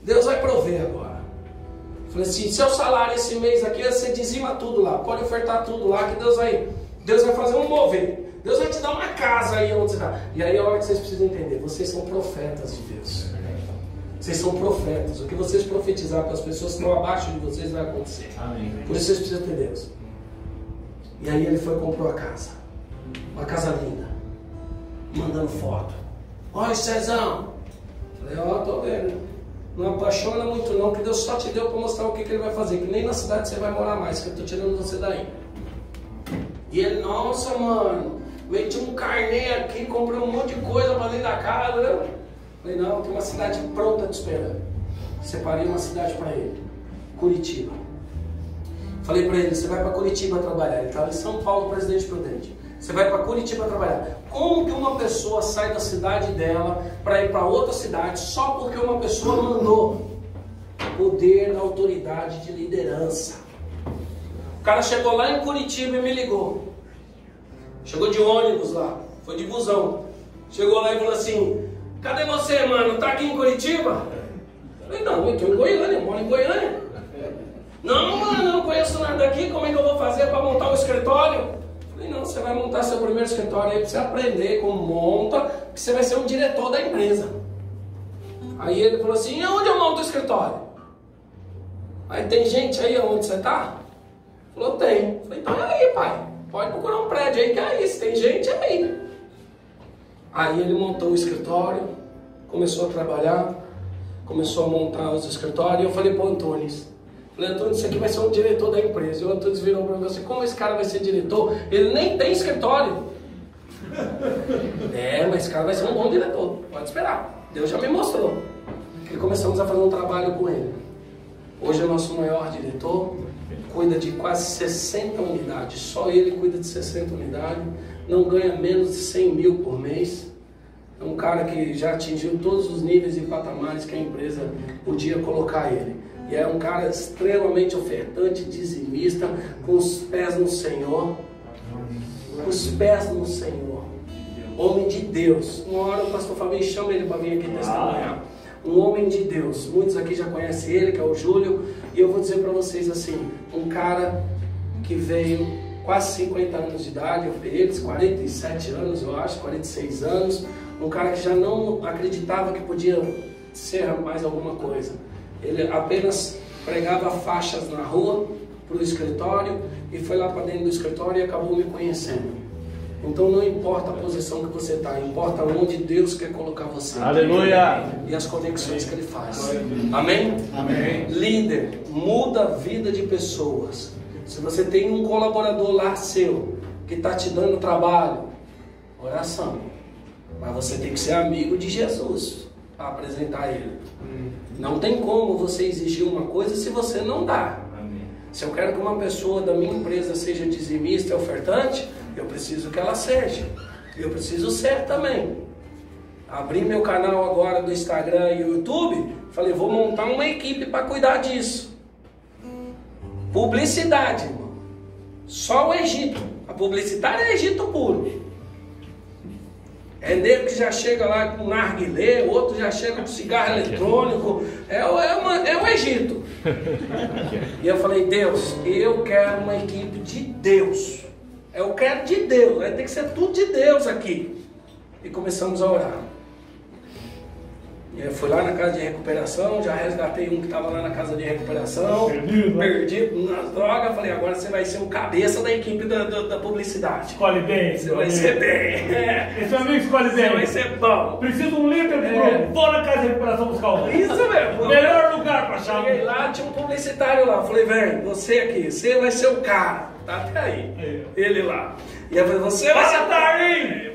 Deus vai prover agora. Falei assim, seu salário esse mês aqui, você dizima tudo lá, pode ofertar tudo lá, que Deus vai fazer um mover. Deus vai te dar uma casa aí onde você está. E aí a hora que vocês precisam entender, vocês são profetas de Deus. Vocês são profetas. O que vocês profetizar para as pessoas que estão abaixo de vocês vai acontecer. Amém. Por isso vocês precisam ter Deus. E aí ele foi e comprou a casa. Uma casa linda. Mandando foto. Olha, Cezão. Falei, ó, tô vendo. Não apaixona muito não, que Deus só te deu para mostrar o que ele vai fazer. Que nem na cidade você vai morar mais, que eu tô tirando você daí. E ele, nossa, mano, meti um carnê aqui, comprei um monte de coisa para dentro da casa. Eu falei, não, tem uma cidade pronta te esperando. Separei uma cidade para ele, Curitiba. Falei para ele, você vai para Curitiba trabalhar. Ele estava em São Paulo, Presidente Prudente. Você vai para Curitiba trabalhar. Como que uma pessoa sai da cidade dela para ir para outra cidade só porque uma pessoa mandou? Poder da autoridade de liderança. O cara chegou lá em Curitiba e me ligou. Chegou de ônibus lá, foi de busão. Chegou lá e falou assim, cadê você, mano? Tá aqui em Curitiba? Eu falei, não, eu estou em Goiânia, eu moro em Goiânia. Não, mano, eu não conheço nada aqui, como é que eu vou fazer para montar um escritório? Eu falei, não, você vai montar seu primeiro escritório aí para você aprender como monta, que você vai ser um diretor da empresa. Aí ele falou assim, e onde eu monto o escritório? Aí tem gente aí onde você tá? Falou, tem. Eu falei, então é aí, pai. Pode procurar um prédio aí que é isso, tem gente aí. Aí ele montou o escritório, começou a trabalhar, começou a montar os escritórios, e eu falei pro Antunes, Antônio, isso aqui vai ser um diretor da empresa. E o Antônio virou para mim assim, como esse cara vai ser diretor? Ele nem tem escritório. Mas esse cara vai ser um bom diretor, pode esperar. Deus já me mostrou. E começamos a fazer um trabalho com ele. Hoje é o nosso maior diretor, cuida de quase 60 unidades. Só ele cuida de 60 unidades, não ganha menos de 100 mil por mês. É um cara que já atingiu todos os níveis e patamares que a empresa podia colocar ele. E é um cara extremamente ofertante, dizimista, com os pés no Senhor. Com os pés no Senhor. Homem de Deus. Uma hora o pastor Fabinho chama ele para vir aqui testemunhar. Um homem de Deus. Muitos aqui já conhecem ele, que é o Júlio. E eu vou dizer para vocês assim, um cara que veio quase 50 anos de idade, eles 47 anos, eu acho, 46 anos. Um cara que já não acreditava que podia ser mais alguma coisa. Ele apenas pregava faixas na rua, para o escritório, e foi lá para dentro do escritório e acabou me conhecendo. Então não importa a posição que você está, importa onde Deus quer colocar você. Aleluia! E as conexões que Ele faz. Amém? Amém. Líder, muda a vida de pessoas. Se você tem um colaborador lá seu, que está te dando trabalho, oração. Mas você tem que ser amigo de Jesus para apresentar Ele. Não tem como você exigir uma coisa se você não dá. Se eu quero que uma pessoa da minha empresa seja dizimista e ofertante, eu preciso que ela seja. Eu preciso ser também. Abri meu canal agora do Instagram e YouTube, falei, vou montar uma equipe para cuidar disso. Publicidade, irmão. Só o Egito. A publicidade é Egito puro. É nego que já chega lá com narguilé, outro já chega com cigarro eletrônico. É o Egito. E eu falei, Deus, eu quero uma equipe de Deus. Eu quero de Deus. Tem que ser tudo de Deus aqui. e começamos a orar. Eu fui lá na casa de recuperação, já resgatei um que estava lá na casa de recuperação, perdido nas drogas, falei, agora você vai ser o cabeça da equipe da publicidade. Escolhe bem, você vai ser bem. Esse amigo escolhe bem. Você vai ser bom. Preciso de um líder de grupo. Vou na casa de recuperação buscar um. Isso mesmo. Melhor lugar para achar. Cheguei lá, tinha um publicitário lá, falei, velho, você aqui, você vai ser o cara. Tá até aí. Ele lá. E eu falei, você vai ser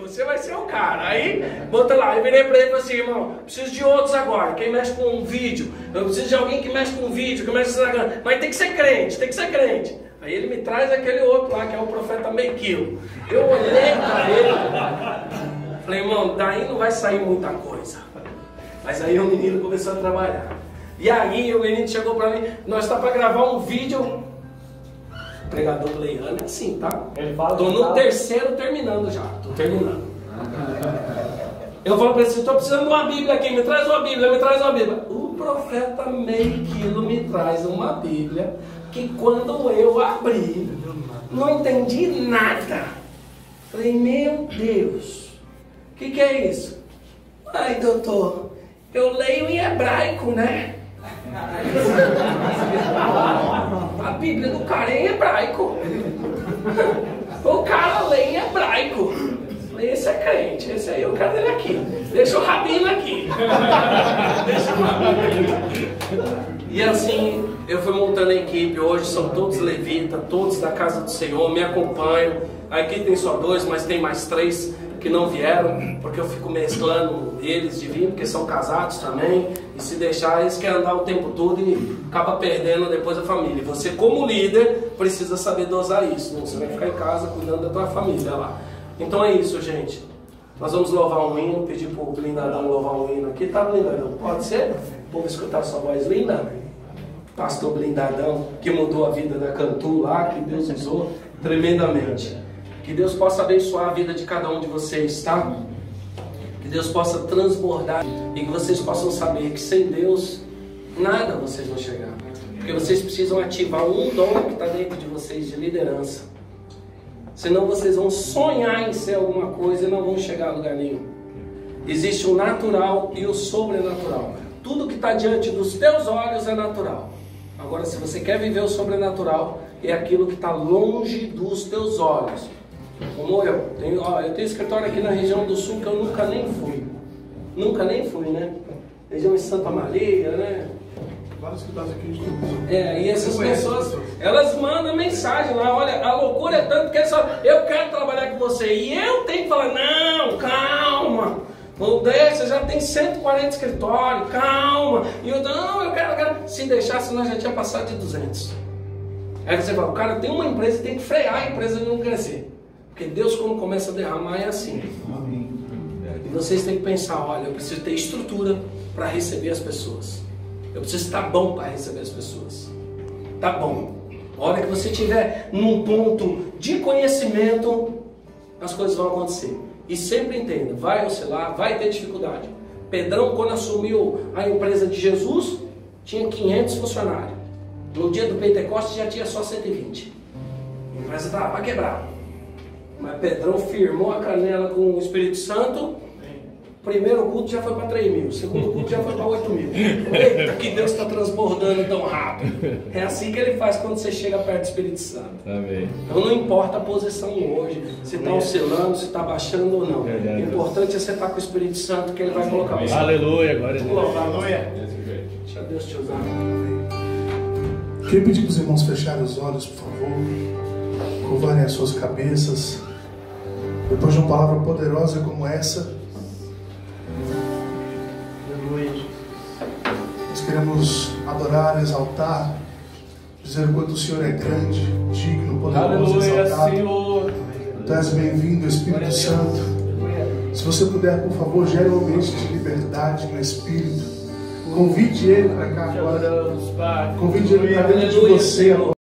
você vai ser o cara. Aí, bota lá. Eu virei pra ele e falei assim, irmão, preciso de outros agora. Quem mexe com um vídeo. Eu preciso de alguém que mexe com um vídeo, que mexe com Instagram. Mas tem que ser crente, tem que ser crente. Aí ele me traz aquele outro lá, que é o profeta meio quilo. Eu olhei pra ele. Falei, irmão, daí não vai sair muita coisa. Mas aí o menino começou a trabalhar. E aí o menino chegou pra mim, nós tá pra gravar um vídeo. O pregador Leiano é assim, tá? Ele fala. Tô no terceiro terminando já. Tô terminando. Eu falo pra ele assim, tô precisando de uma Bíblia aqui, me traz uma Bíblia, me traz uma Bíblia. O profeta meio quilo me traz uma Bíblia que quando eu abri, não entendi nada. Falei, meu Deus, o que é isso? Ai, doutor, eu leio em hebraico, né? A Bíblia do cara é em hebraico. O cara lê em hebraico. Esse é crente, esse aí eu quero ele aqui. Deixa o rabino aqui. Deixa o rabino aqui. E assim, eu fui montando a equipe. Hoje são todos levitas, todos da casa do Senhor, me acompanham. Aqui tem só 2, mas tem mais 3 que não vieram, porque eu fico mesclando eles de vir, porque são casados também, e se deixar, eles querem andar o tempo todo e acaba perdendo depois a família. E você, como líder, precisa saber dosar isso, não? Você vai ficar em casa cuidando da tua família lá. Então é isso, gente. Nós vamos louvar um hino, pedir para o Blindadão louvar um hino aqui, tá, Blindadão? Pode ser? Vamos escutar sua voz linda? Pastor Blindadão, que mudou a vida da Cantu lá, que Deus usou tremendamente. Que Deus possa abençoar a vida de cada um de vocês, tá? Que Deus possa transbordar e que vocês possam saber que sem Deus nada vocês vão chegar. Porque vocês precisam ativar um dom que está dentro de vocês de liderança. Senão vocês vão sonhar em ser alguma coisa e não vão chegar a lugar nenhum. Existe o natural e o sobrenatural. Tudo que está diante dos teus olhos é natural. Agora, se você quer viver o sobrenatural, é aquilo que está longe dos teus olhos. Como eu tenho escritório aqui na região do sul que eu nunca nem fui. Nunca nem fui, né? Região de Santa Maria, né? Vários escritórios aqui de e essas pessoas, elas mandam mensagem lá, olha, a loucura é tanto que eu quero trabalhar com você. E eu tenho que falar, não, calma. Você já tem 140 escritórios, calma. E eu quero. Se deixasse, nós já tinha passado de 200. Aí você fala, o cara tem uma empresa e tem que frear a empresa de não crescer. Porque Deus, quando começa a derramar, é assim. E vocês têm que pensar, olha, eu preciso ter estrutura para receber as pessoas. Eu preciso estar bom para receber as pessoas. Tá bom. A hora que você estiver num ponto de conhecimento, as coisas vão acontecer. E sempre entenda, vai oscilar, vai ter dificuldade. Pedrão, quando assumiu a empresa de Jesus, tinha 500 funcionários. No dia do Pentecostes já tinha só 120. A empresa estava para quebrar. Mas Pedrão firmou a canela com o Espírito Santo. Primeiro culto já foi para 3 mil. Segundo culto já foi para 8 mil. Eita, que Deus está transbordando tão rápido. É assim que Ele faz quando você chega perto do Espírito Santo. Amém. Então não importa a posição hoje, se está oscilando, se está baixando ou não. O importante é você estar com o Espírito Santo, que Ele vai colocar você. Aleluia, glória a Deus. Aleluia. Deixa Deus te usar. Queria pedir para os irmãos fecharem os olhos, por favor. Curvarem as suas cabeças. Depois de uma palavra poderosa como essa, nós queremos adorar, exaltar, dizer o quanto o Senhor é grande, digno, poderoso, exaltado. Senhor. Tu és bem-vindo, Espírito Santo. Se você puder, por favor, gere um ambiente de liberdade no Espírito. Convide Ele para cá agora. Convide Ele para dentro de você agora.